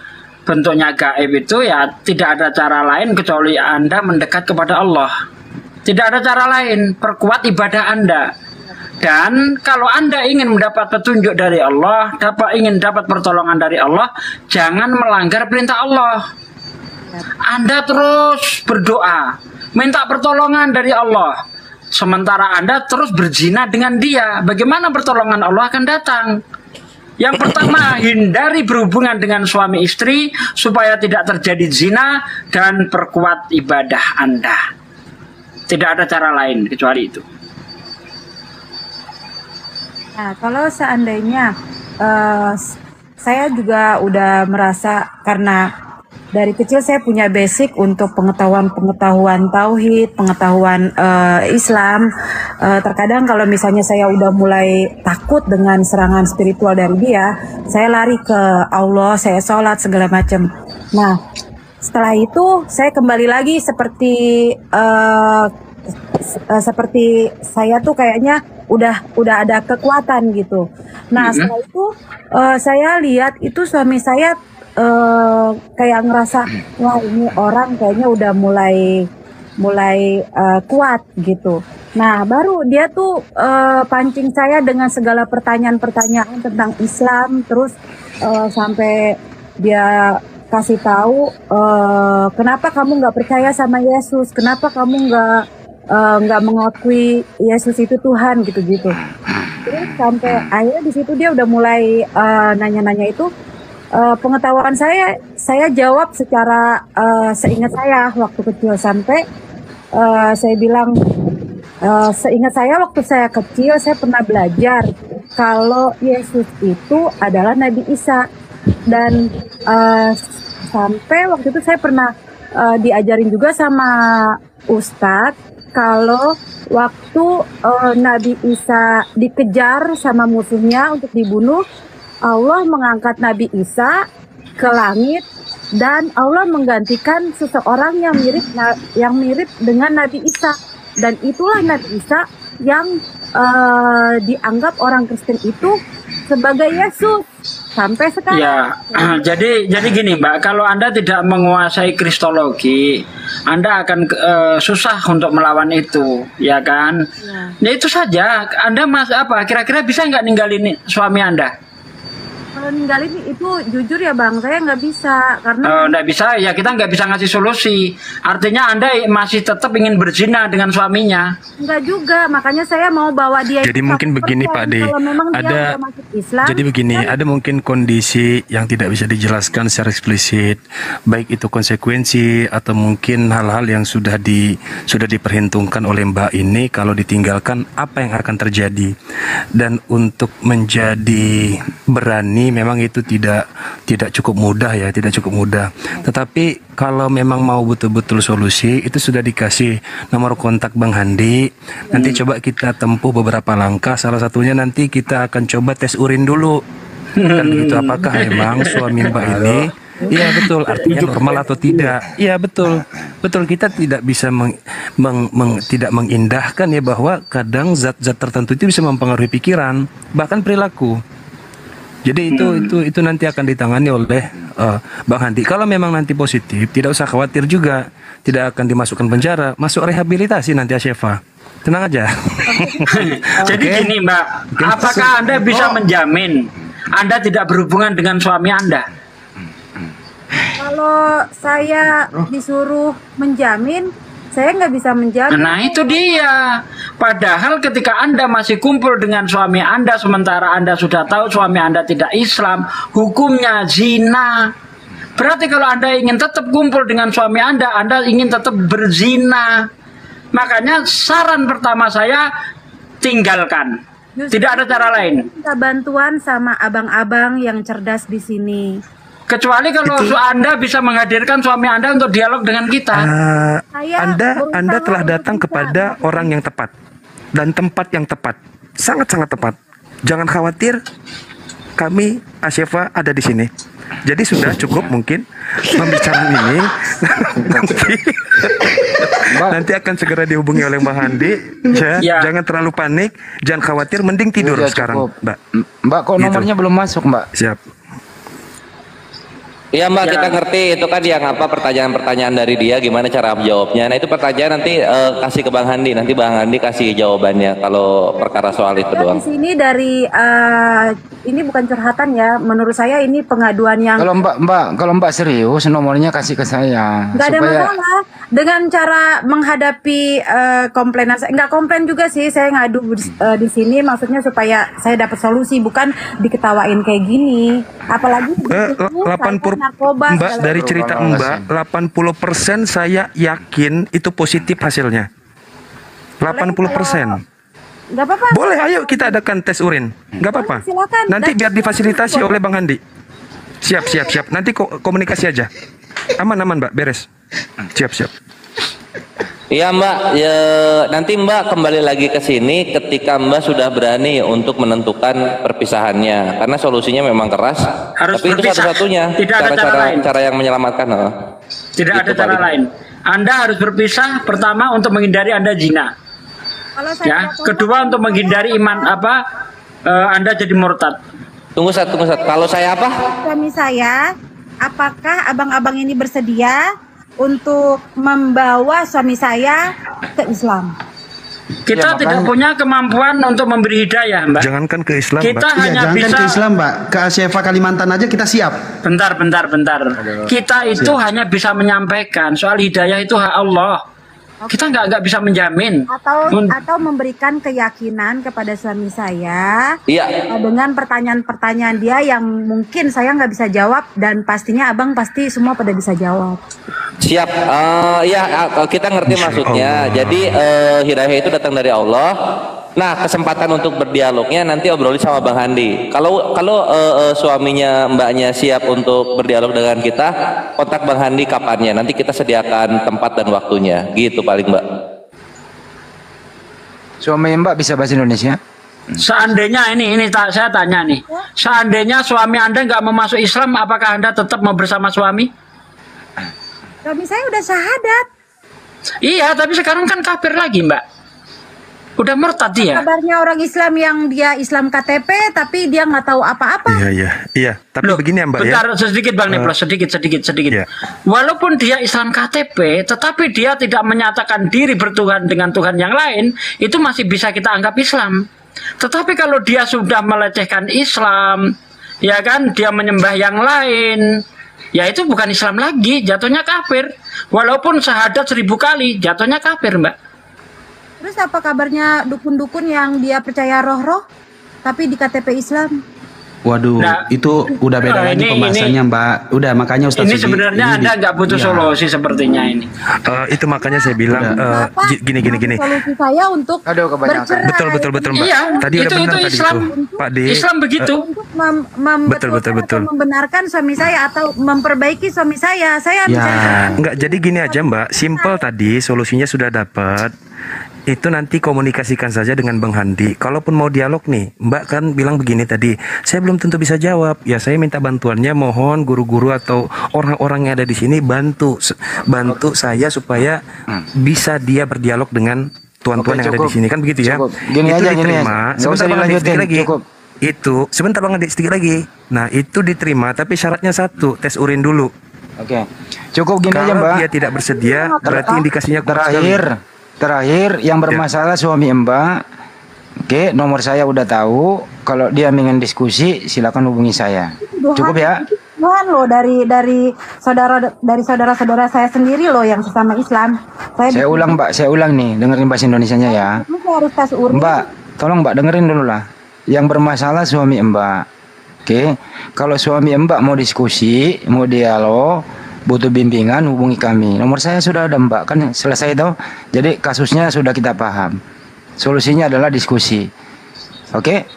bentuknya gaib itu ya tidak ada cara lain kecuali Anda mendekat kepada Allah. Tidak ada cara lain, perkuat ibadah Anda. Dan kalau Anda ingin mendapat petunjuk dari Allah, ingin dapat pertolongan dari Allah, jangan melanggar perintah Allah. Anda terus berdoa, minta pertolongan dari Allah. Sementara Anda terus berzina dengan dia, bagaimana pertolongan Allah akan datang? Yang pertama, hindari berhubungan dengan suami istri supaya tidak terjadi zina dan perkuat ibadah Anda. Tidak ada cara lain kecuali itu. Nah, kalau seandainya saya juga udah merasa karena dari kecil saya punya basic untuk pengetahuan tauhid, pengetahuan Islam. Terkadang kalau misalnya saya udah mulai takut dengan serangan spiritual dari dia, saya lari ke Allah, saya sholat segala macam. Nah, setelah itu saya kembali lagi seperti saya tuh kayaknya udah ada kekuatan gitu. Nah, setelah itu saya lihat itu suami saya kayak ngerasa, wah ini orang kayaknya udah mulai kuat gitu. Nah, baru dia tuh pancing saya dengan segala pertanyaan-pertanyaan tentang Islam, terus sampai dia kasih tahu kenapa kamu nggak percaya sama Yesus, kenapa kamu nggak mengakui Yesus itu Tuhan gitu-gitu. Terus sampai akhirnya di situ dia udah mulai nanya-nanya itu, pengetahuan saya jawab secara seingat saya waktu kecil sampai saya bilang seingat saya waktu saya kecil saya pernah belajar kalau Yesus itu adalah Nabi Isa dan sampai waktu itu saya pernah diajarin juga sama Ustadz kalau waktu Nabi Isa dikejar sama musuhnya untuk dibunuh, Allah mengangkat Nabi Isa ke langit dan Allah menggantikan seseorang yang mirip dengan Nabi Isa, dan itulah Nabi Isa yang dianggap orang Kristen itu sebagai Yesus sampai sekarang. Ya, jadi gini Mbak, kalau Anda tidak menguasai kristologi, Anda akan susah untuk melawan itu, ya kan? Ya itu saja. Anda kira-kira bisa nggak ninggalin suami Anda? Kalau ninggalin itu jujur ya Bang, saya nggak bisa karena nggak bisa ya, kita nggak bisa ngasih solusi. Artinya Anda masih tetap ingin berzina dengan suaminya. Nggak juga, makanya saya mau bawa dia. Jadi mungkin begini Pak De, ada Islam, jadi begini, ada mungkin kondisi yang tidak bisa dijelaskan secara eksplisit, baik itu konsekuensi atau mungkin hal-hal yang sudah diperhitungkan oleh Mbak ini kalau ditinggalkan apa yang akan terjadi. Dan untuk menjadi berani memang itu tidak cukup mudah ya, tidak cukup mudah. Tetapi kalau memang mau betul-betul solusi, itu sudah dikasih nomor kontak Bang Handi. Nanti coba kita tempuh beberapa langkah. Salah satunya nanti kita akan coba tes urin dulu. Kan begitu, apakah memang suami Mbak ini iya betul, artinya normal atau tidak. Iya betul. Betul, kita tidak bisa tidak mengindahkan ya bahwa kadang zat-zat tertentu itu bisa mempengaruhi pikiran, bahkan perilaku. Jadi itu nanti akan ditangani oleh Bang Handi. Kalau memang nanti positif, tidak usah khawatir juga, tidak akan dimasukkan penjara, masuk rehabilitasi nanti Asyefa. Tenang aja. Jadi gini Mbak, apakah Anda bisa menjamin Anda tidak berhubungan dengan suami Anda? Kalau saya disuruh menjamin, saya nggak bisa menjamin. Nah itu dia. Padahal ketika Anda masih kumpul dengan suami Anda, sementara Anda sudah tahu suami Anda tidak Islam, hukumnya zina. Berarti kalau Anda ingin tetap kumpul dengan suami Anda ingin tetap berzina. Makanya saran pertama saya, tinggalkan. Tidak ada cara lain. Minta bantuan sama abang-abang yang cerdas di sini. Kecuali kalau Anda bisa menghadirkan suami Anda untuk dialog dengan kita. Anda telah datang kepada orang yang tepat dan tempat yang tepat, sangat-sangat tepat. Jangan khawatir, kami Asyefa ada di sini. Jadi sudah cukup mungkin pembicaraan ini. nanti akan segera dihubungi oleh Mbak Handi. Ya. Jangan terlalu panik, jangan khawatir, mending tidur sekarang, Mbak. Mbak, kok nomornya belum masuk, Mbak? Siap. Iya Mbak, kita ngerti itu kan yang pertanyaan-pertanyaan dari dia, gimana cara menjawabnya. Nah itu pertanyaan nanti kasih ke Bang Handi, nanti Bang Handi kasih jawabannya kalau perkara soal itu doang. Di sini dari ini bukan curhatan ya, menurut saya ini pengaduan yang. Kalau Mbak serius, nomornya kasih ke saya. Nggak ada masalah dengan cara menghadapi komplainan. Nggak komplain juga sih, saya ngadu di sini, maksudnya supaya saya dapat solusi, bukan diketawain kayak gini. Apalagi 80 Mbak, dari cerita Mbak, 80% saya yakin itu positif hasilnya. 80%. Gak apa-apa. Boleh, ayo kita adakan tes urin. Gak apa-apa. Nanti biar difasilitasi oleh Bang Handi. Siap. Nanti komunikasi aja. Aman Mbak, beres. Siap. Iya Mbak, ya, nanti Mbak kembali lagi ke sini ketika Mbak sudah berani untuk menentukan perpisahannya, karena solusinya memang keras. Harus tapi berpisah. Itu satu-satunya cara yang menyelamatkan. Tidak ada cara lain. Anda harus berpisah, pertama untuk menghindari Anda zina. Ya, kedua untuk menghindari Anda jadi murtad. Tunggu saat. Kalau saya apa? Suami saya, apakah abang-abang ini bersedia untuk membawa suami saya ke Islam? Kita tidak punya kemampuan untuk memberi hidayah, Mbak. Jangankan ke Islam, kita Mbak. hanya jangankan bisa ke Islam, Mbak. Ke Asyefa Kalimantan aja kita siap. Bentar. Kita itu hanya bisa menyampaikan, soal hidayah itu hak Allah. Kita nggak bisa menjamin. Atau memberikan keyakinan kepada suami saya. Iya. Dengan pertanyaan-pertanyaan dia yang mungkin saya nggak bisa jawab dan pastinya abang pasti semua pada bisa jawab. Siap. Ya kita ngerti maksudnya. Jadi hidayah itu datang dari Allah. Nah, kesempatan untuk berdialognya nanti obrolin sama Bang Handi. Kalau suaminya mbaknya siap untuk berdialog dengan kita, kontak Bang Handi kapannya. Nanti kita sediakan tempat dan waktunya. Gitu paling Mbak. Suami Mbak bisa bahasa Indonesia? Seandainya saya tanya nih, seandainya suami Anda nggak mau masuk Islam, apakah Anda tetap mau bersama suami? Suami saya udah syahadat. Iya, tapi sekarang kan kafir lagi, Mbak. Udah murtad dia. Kabarnya orang Islam yang dia Islam KTP tapi dia nggak tahu apa-apa. Iya. Tapi begini ya Mbak bentar, ya. sedikit Bang Neplos, sedikit. Iya. Walaupun dia Islam KTP, tetapi dia tidak menyatakan diri bertuhan dengan Tuhan yang lain, itu masih bisa kita anggap Islam. Tetapi kalau dia sudah melecehkan Islam, ya kan, dia menyembah yang lain, ya itu bukan Islam lagi, jatuhnya kafir. Walaupun syahadat 1000 kali, jatuhnya kafir, Mbak. Terus apa kabarnya dukun-dukun yang dia percaya roh-roh tapi di KTP Islam? Waduh, itu udah beda lagi pembahasannya Mbak. Udah makanya Ustaz ini sebenarnya Anda nggak butuh solusi sepertinya ini. Itu makanya saya bilang gini. Solusi saya untuk bercerai. Betul Mbak. Iya, tadi itu Islam. Pak D. Islam begitu. Untuk Betul. membenarkan suami saya atau memperbaiki suami saya. Saya enggak, jadi gini aja Mbak. Simple tadi solusinya sudah dapat. Itu nanti komunikasikan saja dengan Bang Handi. Kalaupun mau dialog nih, Mbak kan bilang begini tadi, saya belum tentu bisa jawab. Ya saya minta bantuannya, mohon guru-guru atau orang-orang yang ada di sini bantu saya supaya bisa dia berdialog dengan tuan-tuan yang ada di sini, kan begitu ya? Gini itu aja, diterima. Sebentar Bang Handi, sedikit lagi. Itu sebentar Bang Handi, sedikit lagi. Nah itu diterima, tapi syaratnya satu, tes urin dulu. Oke, cukup gini aja Mbak. Kalau dia tidak bersedia, berarti indikasinya Terakhir yang bermasalah suami Mbak. Oke, nomor saya udah tahu. Kalau dia ingin diskusi, silakan hubungi saya. Cukup ya? Tuhan loh dari saudara-saudara saya sendiri loh yang sesama Islam. Saya ulang Mbak, saya ulang nih, dengerin bahasa Indonesianya ya. Harus tes urin. Mbak, tolong Mbak dengerin dulu lah. Yang bermasalah suami Mbak. Oke, kalau suami Mbak mau diskusi, mau dialog, butuh bimbingan, hubungi kami. Nomor saya sudah ada Mbak, kan selesai toh. Jadi kasusnya sudah kita paham. Solusinya adalah diskusi. Oke?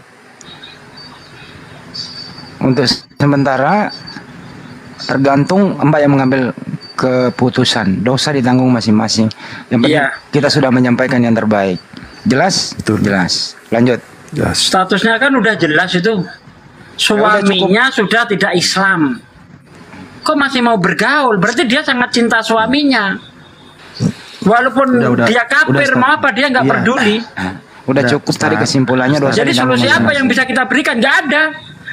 Untuk sementara tergantung Mbak yang mengambil keputusan. Dosa ditanggung masing-masing. Yang penting kita sudah menyampaikan yang terbaik. Jelas? Betul. Jelas. Lanjut. Jelas. Statusnya kan udah jelas itu. Suaminya sudah tidak Islam. Kok masih mau bergaul? Berarti dia sangat cinta suaminya. Walaupun dia kafir, mau apa dia nggak peduli. Udah cukup tadi kesimpulannya. Jadi solusi apa yang bisa kita berikan? Nggak ada.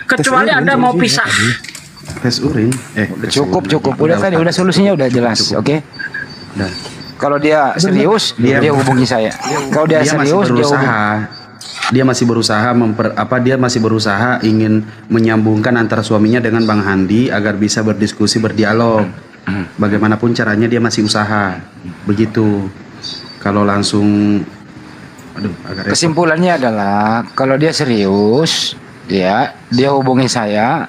Kecuali Anda mau pisah. Tes urin. Cukup. Udah tadi, udah solusinya udah jelas. Oke. Kalau dia serius, dia hubungi saya. Kalau dia serius, dia hubungi. Dia masih berusaha ingin menyambungkan antara suaminya dengan Bang Handi agar bisa berdiskusi, berdialog. Bagaimanapun caranya dia masih usaha. Begitu. Kalau langsung agak kesimpulannya adalah kalau dia serius, dia hubungi saya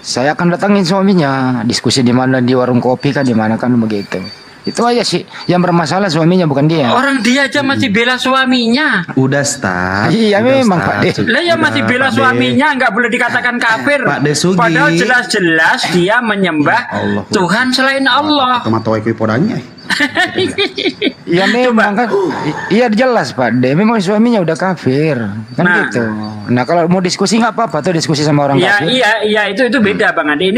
akan datangin suaminya, diskusi di mana, di warung kopi kan, di mana kan, begitu. Itu aja sih yang bermasalah, suaminya bukan dia. Orang dia aja masih bela suaminya. Udah Ustaz. Iya memang Pak De. Lah ya masih bela suaminya, nggak boleh dikatakan kafir. Pak De Sugi. Padahal jelas-jelas dia menyembah Tuhan selain Allah. Tomatoi kui podanya. Iya memang kan. Iya jelas Pak De. Memang suaminya udah kafir. Kan gitu. Nah kalau mau diskusi nggak apa-apa tuh, diskusi sama orang kafir. Iya itu beda Bang Andi. Ini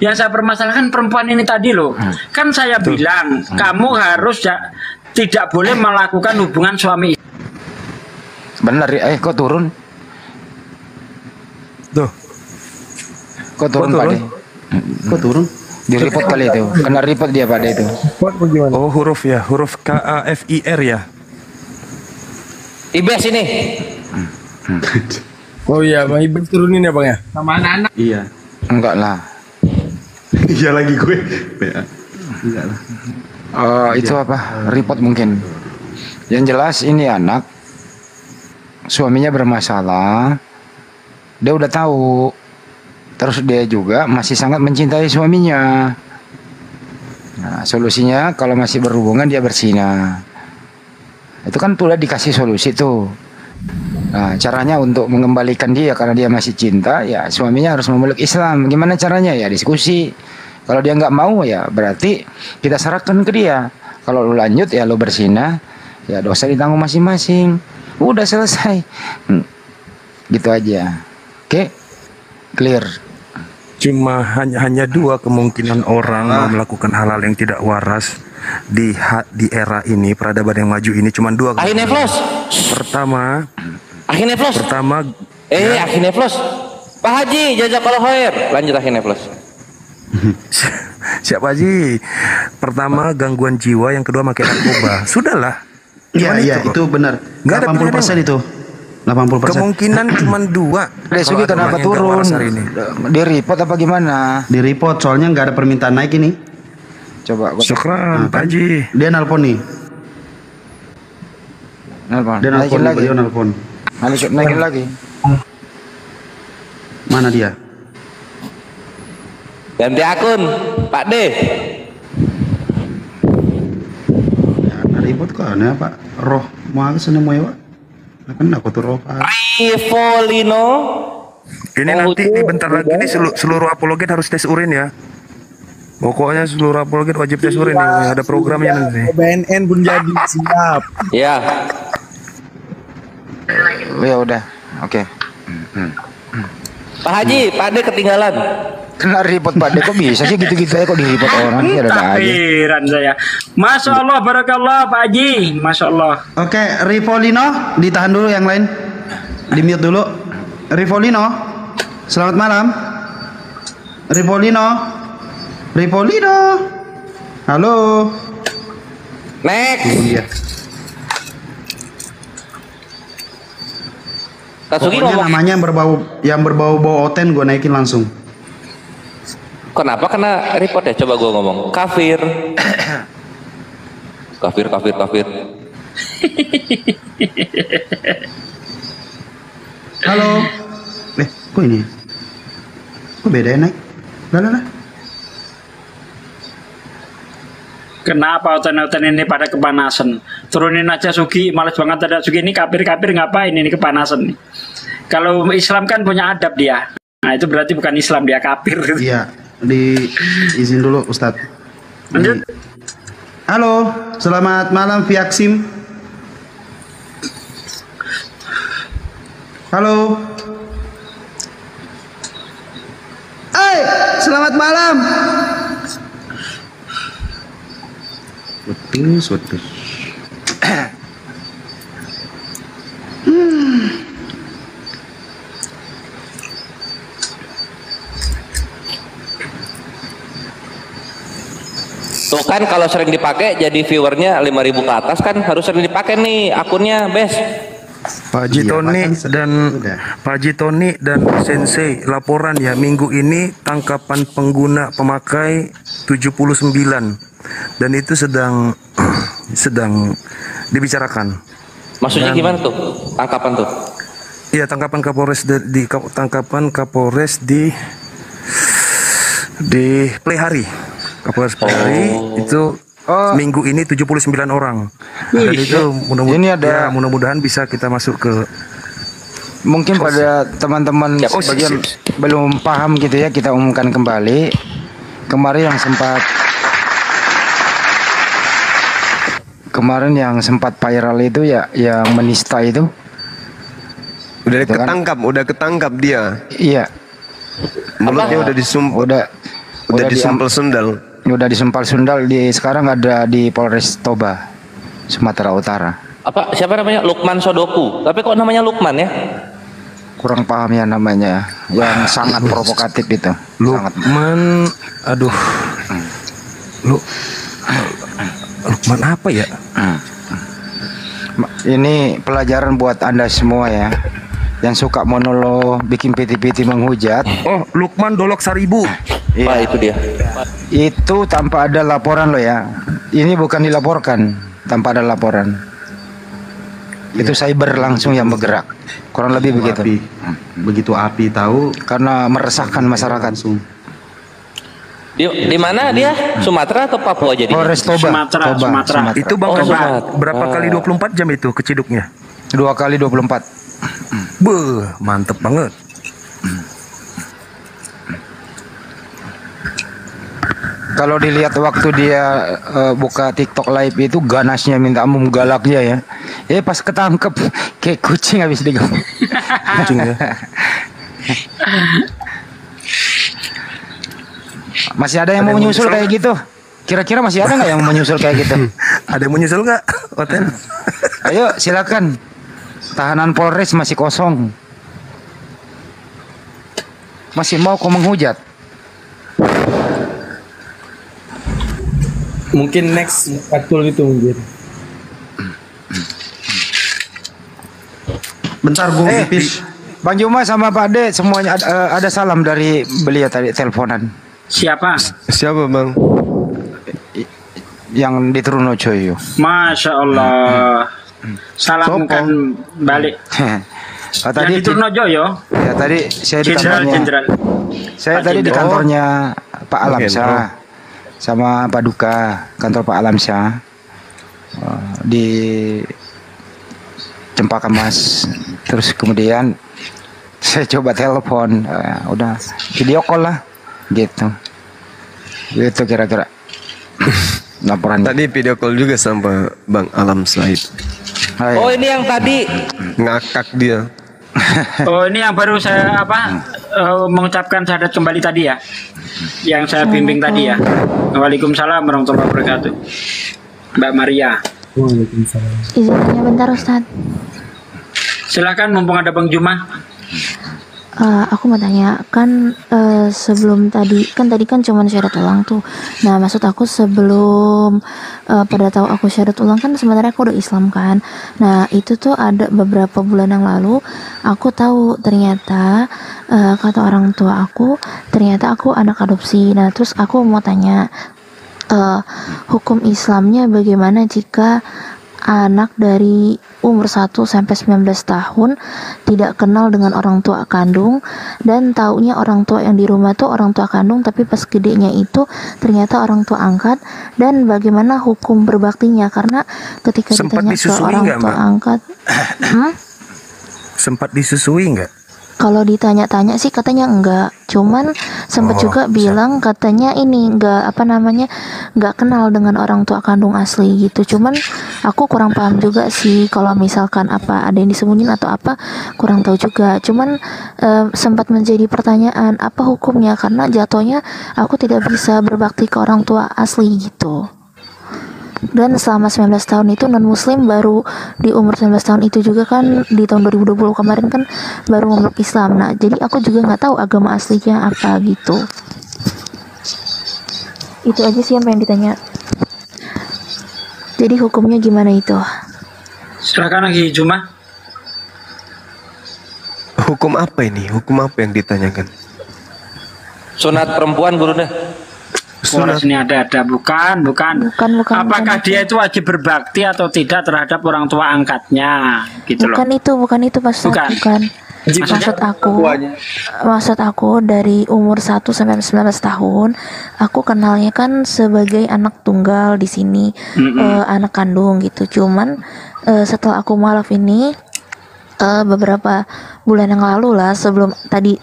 yang saya permasalahkan perempuan ini tadi loh. Kan saya bilang kamu harus tidak boleh melakukan hubungan suami. Benar kok turun? Tuh. Kok turun Pak De? Kok turun? Di report kali itu. Kena report dia Pak De itu. Oh huruf KAFIR ya. Ibes ini. Oh iya, Bang Ibes turunin ya Bang ya? Sama anak-anak. Iya. Enggak lah. Iya lagi gue. Enggak lah. Itu apa? Report mungkin. Yang jelas ini anak suaminya bermasalah. Dia udah tahu. Terus dia juga masih sangat mencintai suaminya. Nah, solusinya kalau masih berhubungan dia berzina. Itu kan udah dikasih solusi tuh. Nah, caranya untuk mengembalikan dia karena dia masih cinta, ya suaminya harus memeluk Islam. Gimana caranya? Ya diskusi. Kalau dia nggak mau, ya berarti kita serahkan ke dia. Kalau lu lanjut, ya lu berzina, ya dosa ditanggung masing-masing. Udah selesai. Gitu aja. Oke, clear. Cuma hanya dua kemungkinan orang mau melakukan hal-hal yang tidak waras di era ini, peradaban yang maju ini, cuma dua. Akhirnya Flos. Pertama. Akhirnya Flos. Pak Haji, jazakallahu khair. Lanjut akhirnya Flos. Siapa Haji? Pertama gangguan jiwa, yang kedua makin narkoba. Sudahlah. Iya, itu benar. 80% itu. 80%. Kemungkinan cuma dua. Sugi kenapa turun? Di report apa gimana? Di report, soalnya nggak ada permintaan naik ini. Coba. Syukran, Pak Haji. Dia nelpon nih. Dia nelpon lagi. Naikin lagi. Mana dia? Ganti akun, Pak D. Ya, ribut kan ya Pak. Roh mau ke sana mau ya Pak. Kan aku tuh roh Pak. Rivolino. Ini nanti bentar lagi nih seluruh apologet harus tes urin ya. Pokoknya seluruh apologet wajib tes urin nih. Ada programnya nanti. BNN pun jadi siap. Ya. Ya udah, oke. Pak Haji, Pak D ketinggalan. Kena report Pak D, kok bisa sih gitu-gitu aja kok di report orang sih, ada aja. Takbiran saya. Masya Allah, barakallah Pak Haji, Masya Allah. Oke, Rivolino, ditahan dulu yang lain. Di mute dulu. Rivolino, selamat malam. Rivolino. Halo. Next. Iya. Pokoknya namanya yang berbau oten gue naikin langsung. Kenapa kena report ya? Coba gue ngomong. Kafir. Kafir. Halo. Kok ini? Kok beda ya naik? Lah. Kenapa oten-oten ini pada kepanasan? Turunin aja Sugi, males banget ada Sugi ini kafir ngapain ini kepanasan nih? Kalau Islam kan punya adab dia. Nah itu berarti bukan Islam, dia kafir. Iya, izin dulu Ustadz. Lanjut. Halo, selamat malam Viaksim. Halo. Hai, selamat malam. Wedus. Tuh kan kalau sering dipakai jadi viewernya 5.000 ke atas kan harus sering dipakai nih akunnya, Bes. Pak Haji Tony dan Sensei laporan ya, minggu ini tangkapan pengguna pemakai 79 dan itu sedang dibicarakan. Maksudnya gimana tuh? Tangkapan tuh? Iya, tangkapan Kapolres di Plehari. Kapolres Plehari itu minggu ini 79 orang. Dan itu mudah-mudahan bisa kita masuk ke. Mungkin pada teman-teman sebagian belum paham gitu ya, kita umumkan kembali. Kemarin yang sempat viral itu ya, yang menista itu udah ketangkap dia. Iya. Mulutnya udah disumpal sundal. Udah disumpal sundal, sekarang ada di Polres Toba, Sumatera Utara. Apa siapa namanya? Lukman Sodoku. Tapi kok namanya Lukman ya? Kurang paham ya namanya, yang sangat provokatif itu. Lukman, aduh. Lukman apa ya? Ini pelajaran buat Anda semua ya, yang suka monolog, bikin piti-piti menghujat. Oh, Lukman Dolok Saribu. Iya, itu dia. Itu tanpa ada laporan lo ya. Ini bukan dilaporkan tanpa ada laporan. Itu cyber langsung yang bergerak. Kurang lebih begitu. Begitu api tahu karena meresahkan masyarakat langsung. Di mana dia? Sumatera atau Papua jadi? Polres Toba. Sumatera. Itu Bang berapa kali 24 jam itu keciduknya? 2 kali 24. Beuh, mantep banget. Kalau dilihat waktu dia buka TikTok live itu ganasnya minta ampun, galaknya ya. Pas ketangkep kayak kucing habis diganggu. Kucing ya. Masih ada yang mau menyusul kayak gitu? Kira-kira masih ada nggak yang mau menyusul kayak gitu? Ada yang mau menyusul nggak, Oten? Ayo silakan. Tahanan Polres masih kosong. Masih mau kau menghujat? Mungkin next Fatul itu mungkin. Bentar Bung Ipis. Bang Juma sama Pak De semuanya ada salam dari beliau tadi teleponan. Siapa? Siapa Bang? Yang di Trunojoyo. Masya Allah. Salam kan balik. Tadi yang di Trunojoyo. Ya tadi saya di kantornya. Saya tadi di kantornya Pak Alamsyah sama Pak Duka, kantor Pak Alamsyah di Cempaka Mas. Terus kemudian saya coba telepon, udah video call lah, gitu. Itu kira-kira laporan. Tadi video call juga sama Bang Alam Said. Oh ini yang tadi ngakak dia. Oh ini yang baru saya mengucapkan syahadat kembali tadi ya, yang saya bimbing tadi ya. Waalaikumsalam warahmatullahi wabarakatuh. Mbak Maria. Waalaikumsalam. Izinnya bentar Ustadz. Silakan mumpung ada Bang Juma. Aku mau tanya kan sebelum tadi kan cuma syahadat ulang tuh. Nah maksud aku sebelum pada tahu aku syahadat ulang kan sebenarnya aku udah Islam kan. Nah itu tuh ada beberapa bulan yang lalu aku tahu ternyata kata orang tua aku ternyata aku anak adopsi. Nah terus aku mau tanya hukum Islamnya bagaimana jika anak dari umur 1 sampai 19 tahun tidak kenal dengan orang tua kandung dan taunya orang tua yang di rumah tuh orang tua kandung tapi pas gedenya itu ternyata orang tua angkat, dan bagaimana hukum berbaktinya karena ketika sempat ditanya ke orang tua angkat sempat disusui nggak? Kalau ditanya-tanya sih katanya enggak, cuman sempat juga bilang katanya ini enggak enggak kenal dengan orang tua kandung asli gitu. Cuman aku kurang paham juga sih kalau misalkan ada yang disembunyiin atau apa, kurang tahu juga. Cuman sempat menjadi pertanyaan apa hukumnya karena jatuhnya aku tidak bisa berbakti ke orang tua asli gitu. Dan selama 19 tahun itu non muslim baru di umur 19 tahun itu juga kan di tahun 2020 kemarin kan baru memeluk Islam. Nah jadi aku juga nggak tahu agama aslinya apa gitu. Itu aja sih yang pengen ditanya. Jadi hukumnya gimana itu? Silakan lagi Juma. Hukum apa ini? Hukum apa yang ditanyakan? Sunat perempuan guru deh. Sini ada bukan. Apakah dia itu wajib berbakti atau tidak terhadap orang tua angkatnya gitu bukan loh. Bukan itu Pak Ustadz, bukan. Maksud aku dari umur 1 sampai 19 tahun aku kenalnya kan sebagai anak tunggal di sini, anak kandung gitu. Cuman setelah aku mualaf ini beberapa bulan yang lalu lah sebelum tadi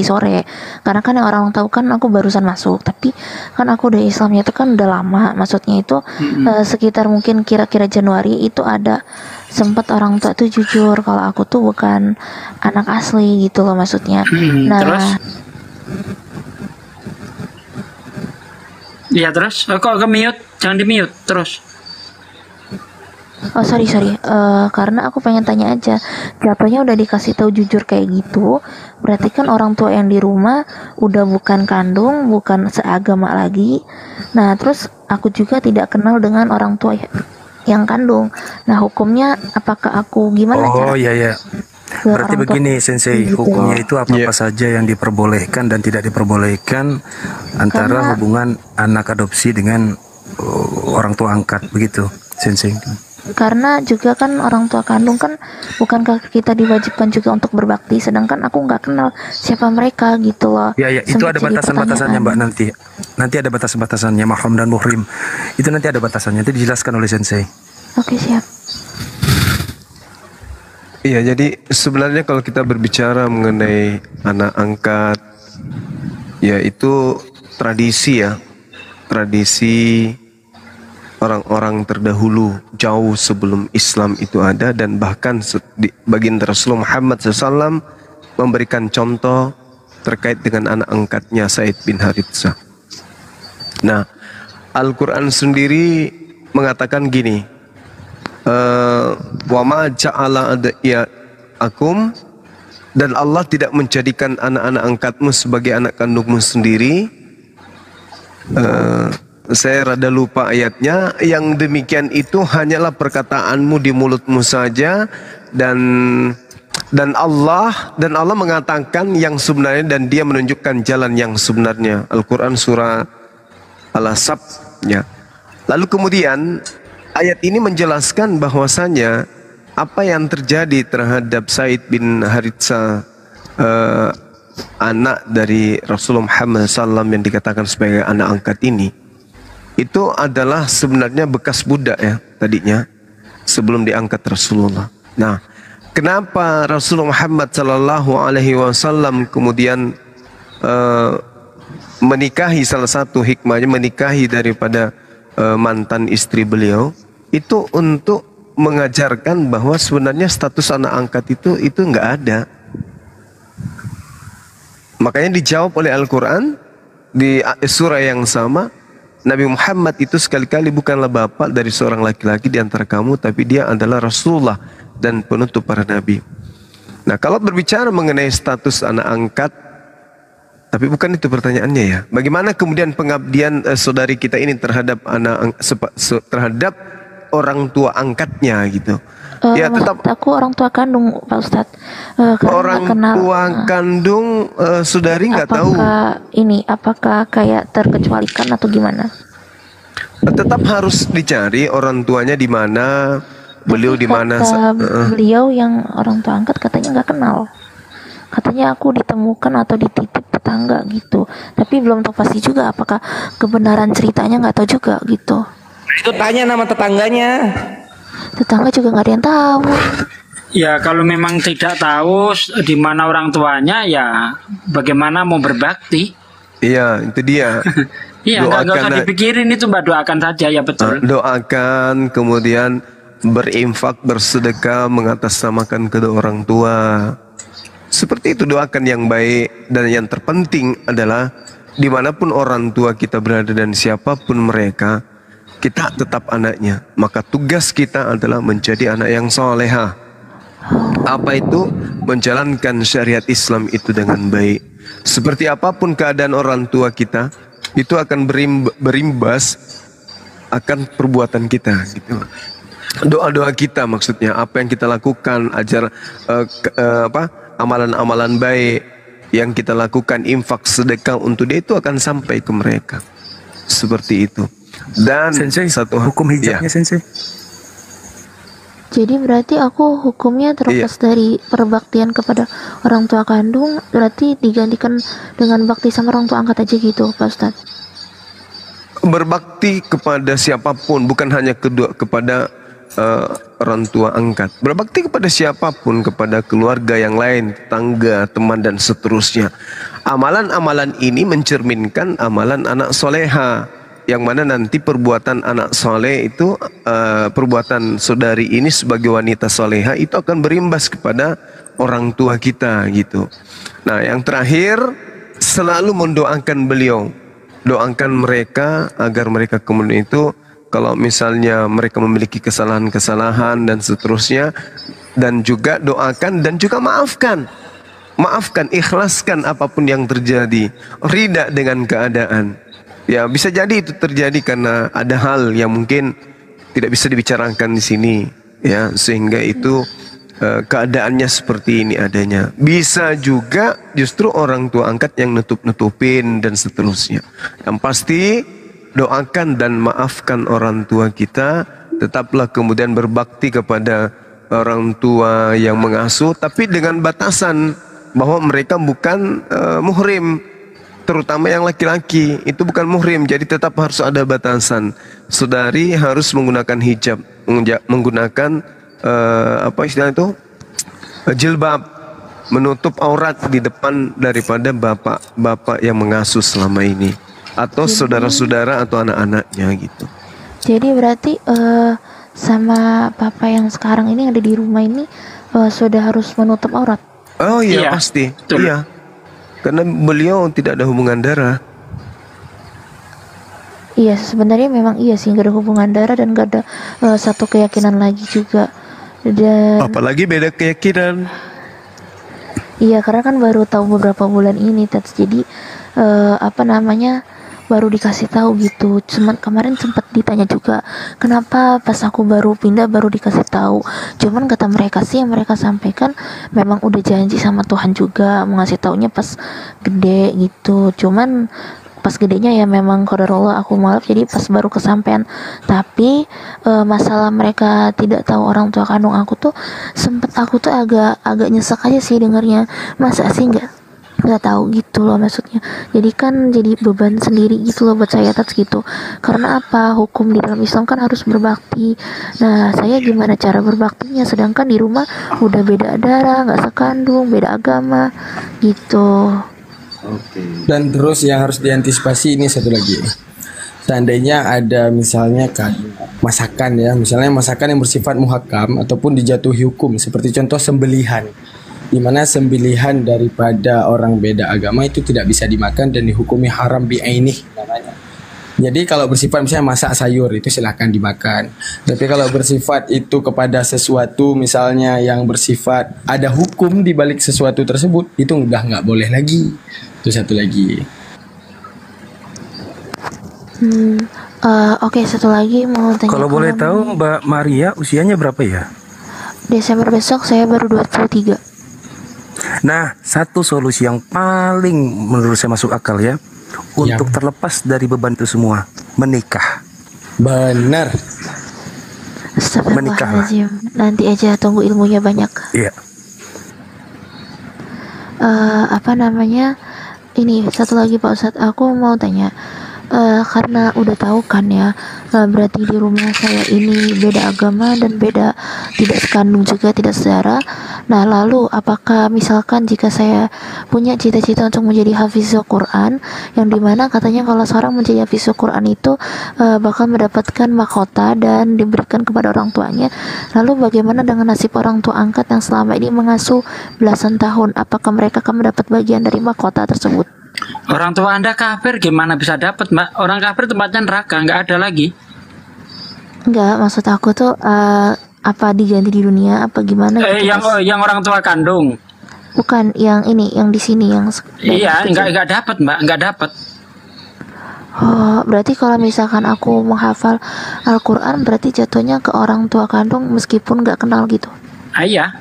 sore, karena kan yang orang tahu kan aku barusan masuk, tapi kan aku udah Islamnya itu kan udah lama, maksudnya itu sekitar mungkin kira-kira Januari itu ada sempat orang tua tuh jujur kalau aku tuh bukan anak asli gitu loh maksudnya. Terus? Iya terus? Kok ke mute? Jangan di mute terus. Oh sorry karena aku pengen tanya aja, jatuhnya udah dikasih tahu jujur kayak gitu, berarti kan orang tua yang di rumah udah bukan kandung, bukan seagama lagi. Nah terus aku juga tidak kenal dengan orang tua yang kandung. Nah hukumnya apakah aku gimana cara? Oh iya. Berarti begini Sensei, gitu. Hukumnya itu apa saja yang diperbolehkan dan tidak diperbolehkan antara hubungan anak adopsi dengan orang tua angkat begitu, Sensei. Karena juga kan orang tua kandung kan, bukankah kita diwajibkan juga untuk berbakti, sedangkan aku nggak kenal siapa mereka gitu loh. Ya, itu Sempat ada jadi batasan-batasannya Mbak pertanyaan. nanti ada batasan-batasannya mahram dan muhrim. Itu nanti ada batasannya, itu dijelaskan oleh Sensei. Oke, siap. Iya, jadi sebenarnya kalau kita berbicara mengenai anak angkat, ya itu tradisi ya, tradisi orang-orang terdahulu jauh sebelum Islam itu ada, dan bahkan baginda Rasulullah Muhammad SAW memberikan contoh terkait dengan anak angkatnya Said bin Haritsah. Nah, Al-Quran sendiri mengatakan gini, wa ma ja'ala adiyaakum, dan Allah tidak menjadikan anak-anak angkatmu sebagai anak kandungmu sendiri. Saya rada lupa ayatnya. Yang demikian itu hanyalah perkataanmu di mulutmu saja, dan Allah mengatakan yang sebenarnya, dan Dia menunjukkan jalan yang sebenarnya. Al-Quran surah Al-Ahzab ya. Lalu kemudian ayat ini menjelaskan bahwasanya apa yang terjadi terhadap Said bin Haritsah, anak dari Rasulullah Muhammad SAW yang dikatakan sebagai anak angkat ini, itu adalah sebenarnya bekas budak ya tadinya sebelum diangkat Rasulullah. Nah, kenapa Rasulullah Muhammad SAW kemudian menikahi, salah satu hikmahnya menikahi daripada mantan istri beliau, itu untuk mengajarkan bahwa sebenarnya status anak angkat itu nggak ada. Makanya dijawab oleh Al-Quran di surah yang sama, Nabi Muhammad itu sekali-kali bukanlah bapak dari seorang laki-laki di antara kamu, tapi dia adalah Rasulullah dan penutup para nabi. Nah, kalau berbicara mengenai status anak angkat, tapi bukan itu pertanyaannya ya. Bagaimana kemudian pengabdian saudari kita ini terhadap terhadap orang tua angkatnya gitu? Ya tetap aku orang tua kandung Pak Ustadz. Orang tua kandung saudari nggak tahu. Apakah kayak terkecualikan atau gimana? Tetap harus dicari orang tuanya di mana, beliau di mana. Beliau yang orang tua angkat katanya nggak kenal. Katanya aku ditemukan atau dititip tetangga gitu. Tapi belum tahu pasti juga apakah kebenaran ceritanya, nggak tahu juga gitu. Itu tanya nama tetangganya. Tetangga juga nggak ada yang tahu. Ya kalau memang tidak tahu di mana orang tuanya, ya bagaimana mau berbakti? Iya, itu dia. Iya, nggak usah dipikirin itu, Mbak, doakan saja ya, betul. Doakan, kemudian berinfak, bersedekah, mengatasnamakan kedua orang tua. Seperti itu, doakan yang baik. Dan yang terpenting adalah dimanapun orang tua kita berada dan siapapun mereka, kita tetap anaknya. Maka tugas kita adalah menjadi anak yang solehah. Apa itu? Menjalankan syariat Islam itu dengan baik. Seperti apapun keadaan orang tua kita, itu akan berimbas akan perbuatan kita gitu. Doa-doa kita maksudnya, apa yang kita lakukan, amalan-amalan baik yang kita lakukan, infak, sedekah untuk dia, itu akan sampai ke mereka. Seperti itu. Dan Sensei, satu hukum hijabnya ya. Sensei. Jadi berarti aku hukumnya terlepas dari perbaktian kepada orang tua kandung, berarti digantikan dengan bakti sama orang tua angkat aja gitu, Pak Ustadz? Berbakti kepada siapapun, bukan hanya kepada orang tua angkat. Berbakti kepada siapapun, kepada keluarga yang lain, tetangga, teman, dan seterusnya. Amalan-amalan ini mencerminkan amalan anak soleha, yang mana nanti perbuatan anak soleh itu, perbuatan saudari ini sebagai wanita soleha itu akan berimbas kepada orang tua kita gitu. Nah, yang terakhir, selalu mendoakan beliau, doakan mereka agar mereka kemudian itu, kalau misalnya mereka memiliki kesalahan-kesalahan dan seterusnya, dan juga doakan dan juga maafkan, ikhlaskan apapun yang terjadi, ridha dengan keadaan. Ya, bisa jadi itu terjadi karena ada hal yang mungkin tidak bisa dibicarakan di sini, ya, sehingga itu keadaannya seperti ini adanya. Bisa juga justru orang tua angkat yang nutup-nutupin dan seterusnya. Yang pasti doakan dan maafkan orang tua kita, tetaplah kemudian berbakti kepada orang tua yang mengasuh, tapi dengan batasan bahwa mereka bukan muhrim, terutama yang laki-laki itu bukan muhrim, jadi tetap harus ada batasan. Saudari harus menggunakan hijab, menggunakan apa istilah itu, jilbab, menutup aurat di depan daripada bapak yang mengasuh selama ini, atau saudara-saudara atau anak-anaknya gitu. Jadi berarti sama papa yang sekarang ini ada di rumah ini sudah harus menutup aurat. Oh iya, pasti. Iya. Karena beliau tidak ada hubungan darah. Iya, sebenarnya memang iya sih, gak ada hubungan darah dan gak ada satu keyakinan lagi juga. Dan apalagi beda keyakinan. iya, karena kan baru tahu beberapa bulan ini, Tats. Jadi apa namanya, baru dikasih tahu gitu. Cuman kemarin sempat ditanya juga, kenapa pas aku baru pindah baru dikasih tahu. Cuman kata mereka sih, yang mereka sampaikan memang udah janji sama Tuhan juga mau ngasih taunya pas gede gitu. Cuman pas gedenya ya memang qadarullah aku maaf, jadi pas baru kesampaian. Tapi masalah mereka tidak tahu orang tua kandung aku tuh sempet aku tuh agak nyesek aja sih dengarnya. Masa sih nggak tahu gitu loh maksudnya. Jadi kan jadi beban sendiri gitu loh buat saya, Tats, gitu. Karena apa, hukum di dalam Islam kan harus berbakti. Nah, saya gimana cara berbaktinya sedangkan di rumah udah beda darah, nggak sekandung, beda agama gitu. Dan terus yang harus diantisipasi ini satu lagi. Seandainya ada misalnya kan masakan ya, misalnya masakan yang bersifat muhakam ataupun dijatuhi hukum, seperti contoh sembelihan, di mana sembelihan daripada orang beda agama itu tidak bisa dimakan dan dihukumi haram bi'ainih namanya. Jadi kalau bersifat misalnya masak sayur itu silahkan dimakan. Tapi kalau bersifat itu kepada sesuatu misalnya yang bersifat ada hukum di balik sesuatu tersebut, itu udah nggak boleh lagi. Itu satu lagi. Oke, satu lagi mau tanya. Kalau boleh tahu Mbak Maria usianya berapa ya? Desember besok saya baru 23. Nah, satu solusi yang paling menurut saya masuk akal ya, untuk terlepas dari beban itu semua, menikah. Benar. Menikah. Nanti aja tunggu ilmunya banyak. Iya. Apa namanya? Ini satu lagi Pak Ustadz, aku mau tanya. Karena udah tahu kan ya, berarti di rumah saya ini beda agama dan beda, tidak sekandung juga tidak saudara. Nah lalu apakah misalkan jika saya punya cita-cita untuk menjadi hafizul Quran, yang dimana katanya kalau seorang menjadi hafizul Quran itu bakal mendapatkan mahkota dan diberikan kepada orang tuanya. Lalu bagaimana dengan nasib orang tua angkat yang selama ini mengasuh belasan tahun? Apakah mereka akan mendapat bagian dari mahkota tersebut? Orang tua Anda kafir gimana bisa dapat, Mbak? Orang kafir tempatnya neraka, nggak ada lagi. Enggak, maksud aku tuh apa diganti di dunia apa gimana gitu, yang orang tua kandung. Bukan yang ini, yang di sini yang iya, nggak dapat, Mbak, nggak dapat. Oh, berarti kalau misalkan aku menghafal Al-Qur'an berarti jatuhnya ke orang tua kandung meskipun nggak kenal gitu. Iya.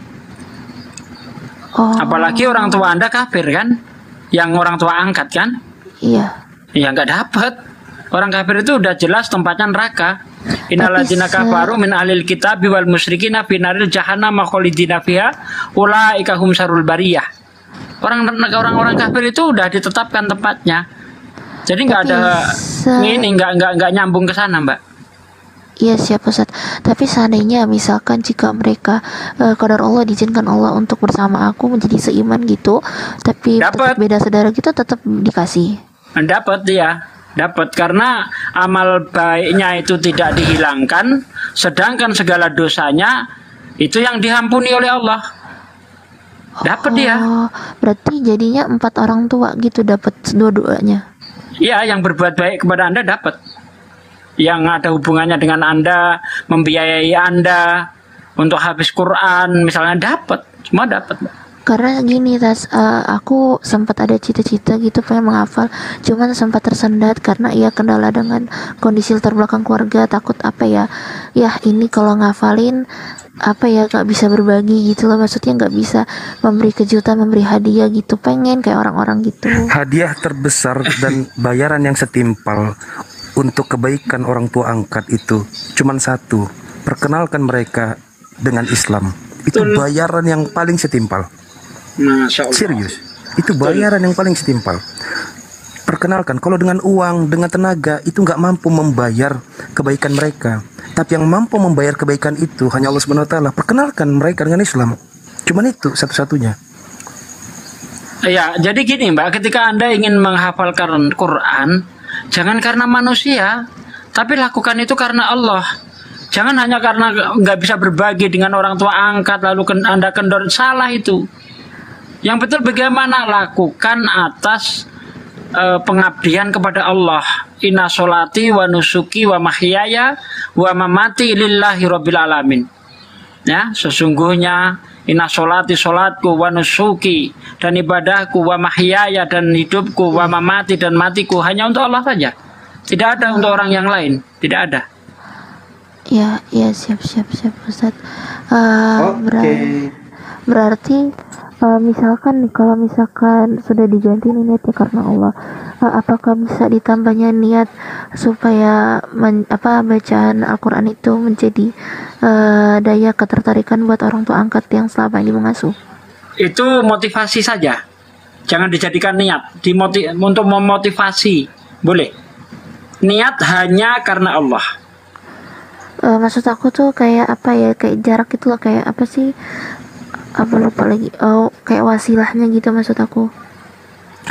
Apalagi orang tua Anda kafir kan? Yang orang tua angkat kan? Iya. Ya nggak dapat. Orang kafir itu udah jelas tempatnya neraka. Innalladzina kafaru min ahlil kitabi wal musyrikina fi naril jahannam khalidina fiha ulaika hum syarrul bariyah. Orang kafir itu udah ditetapkan tempatnya. Jadi nggak ada ini nggak nyambung ke sana, Mbak. Iya siap Ustaz. Tapi seandainya misalkan jika mereka qadar Allah diizinkan Allah untuk bersama aku menjadi seiman gitu, tapi tetap beda saudara gitu, tetap dikasih. Dapat dia, dapat karena amal baiknya itu tidak dihilangkan, sedangkan segala dosanya itu yang diampuni oleh Allah. Dapat dia. Berarti jadinya 4 orang tua gitu dapat dua-duanya. Iya, yang berbuat baik kepada Anda dapat. Yang ada hubungannya dengan Anda, membiayai Anda untuk habis Quran misalnya dapat, semua dapat. Karena gini Tas, aku sempat ada cita-cita gitu pengen menghafal, cuman sempat tersendat karena ia kendala dengan kondisi latar belakang keluarga, takut apa ya ini kalau ngafalin apa ya gak bisa berbagi gitu loh, maksudnya gak bisa memberi kejutan, memberi hadiah gitu, pengen kayak orang-orang gitu. Hadiah terbesar dan bayaran yang setimpal untuk kebaikan orang tua angkat itu cuman satu, perkenalkan mereka dengan Islam. Itu bayaran yang paling setimpal. Masya Allah. Serius, itu bayaran yang paling setimpal. Perkenalkan, kalau dengan uang, dengan tenaga itu nggak mampu membayar kebaikan mereka. Tapi yang mampu membayar kebaikan itu hanya Allah Subhanahu Wa Taala. Perkenalkan mereka dengan Islam. Cuman itu satu-satunya. Ya, jadi gini Mbak, ketika Anda ingin menghafalkan Quran, jangan karena manusia, tapi lakukan itu karena Allah. Jangan hanya karena nggak bisa berbagi dengan orang tua angkat, lalu Anda kendor, salah itu. Yang betul bagaimana lakukan atas pengabdian kepada Allah. Inna sholati wa nusuki wa mahyaya wa mamati lillahi rabbil alamin. Ya, sesungguhnya inna sholati sholatku wa nusuki dan ibadahku wa mahyaya dan hidupku wa mamati dan matiku hanya untuk Allah saja. Tidak ada untuk orang yang lain, tidak ada. Ya, ya siap Ustaz. Berarti misalkan nih, kalau misalkan sudah diganti niatnya karena Allah, apakah bisa ditambahnya niat supaya bacaan Al-Quran itu menjadi daya ketertarikan buat orang tua angkat yang selama ini mengasuh? Itu motivasi saja, jangan dijadikan niat. Untuk memotivasi boleh, niat hanya karena Allah. Maksud aku tuh kayak apa ya, kayak jarak itu loh, kayak apa sih, apa lupa lagi, kayak wasilahnya gitu maksud aku.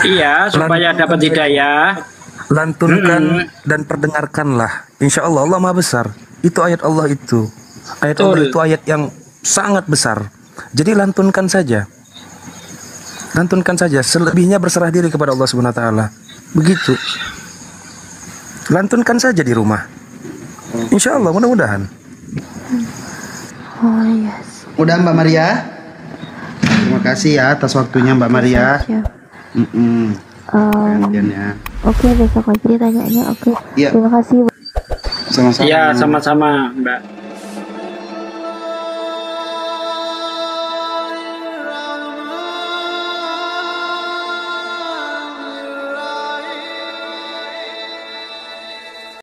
Iya, supaya dapat hidayah. Lantunkan dan perdengarkanlah. Insya Allah Allah Maha Besar. Itu ayat Allah itu. Ayat Allah itu ayat yang sangat besar. Jadi lantunkan saja. Lantunkan saja. Selebihnya berserah diri kepada Allah Subhanahu Wa Taala. Begitu. Lantunkan saja di rumah. Insya Allah, mudah-mudahan. Oh yes. Udah Mbak Maria. Terima kasih ya atas waktunya Mbak Maria. Oke, besok lagi ditanyanya. Oke. Ya. Terima kasih. Sama-sama. Ya, sama-sama Mbak.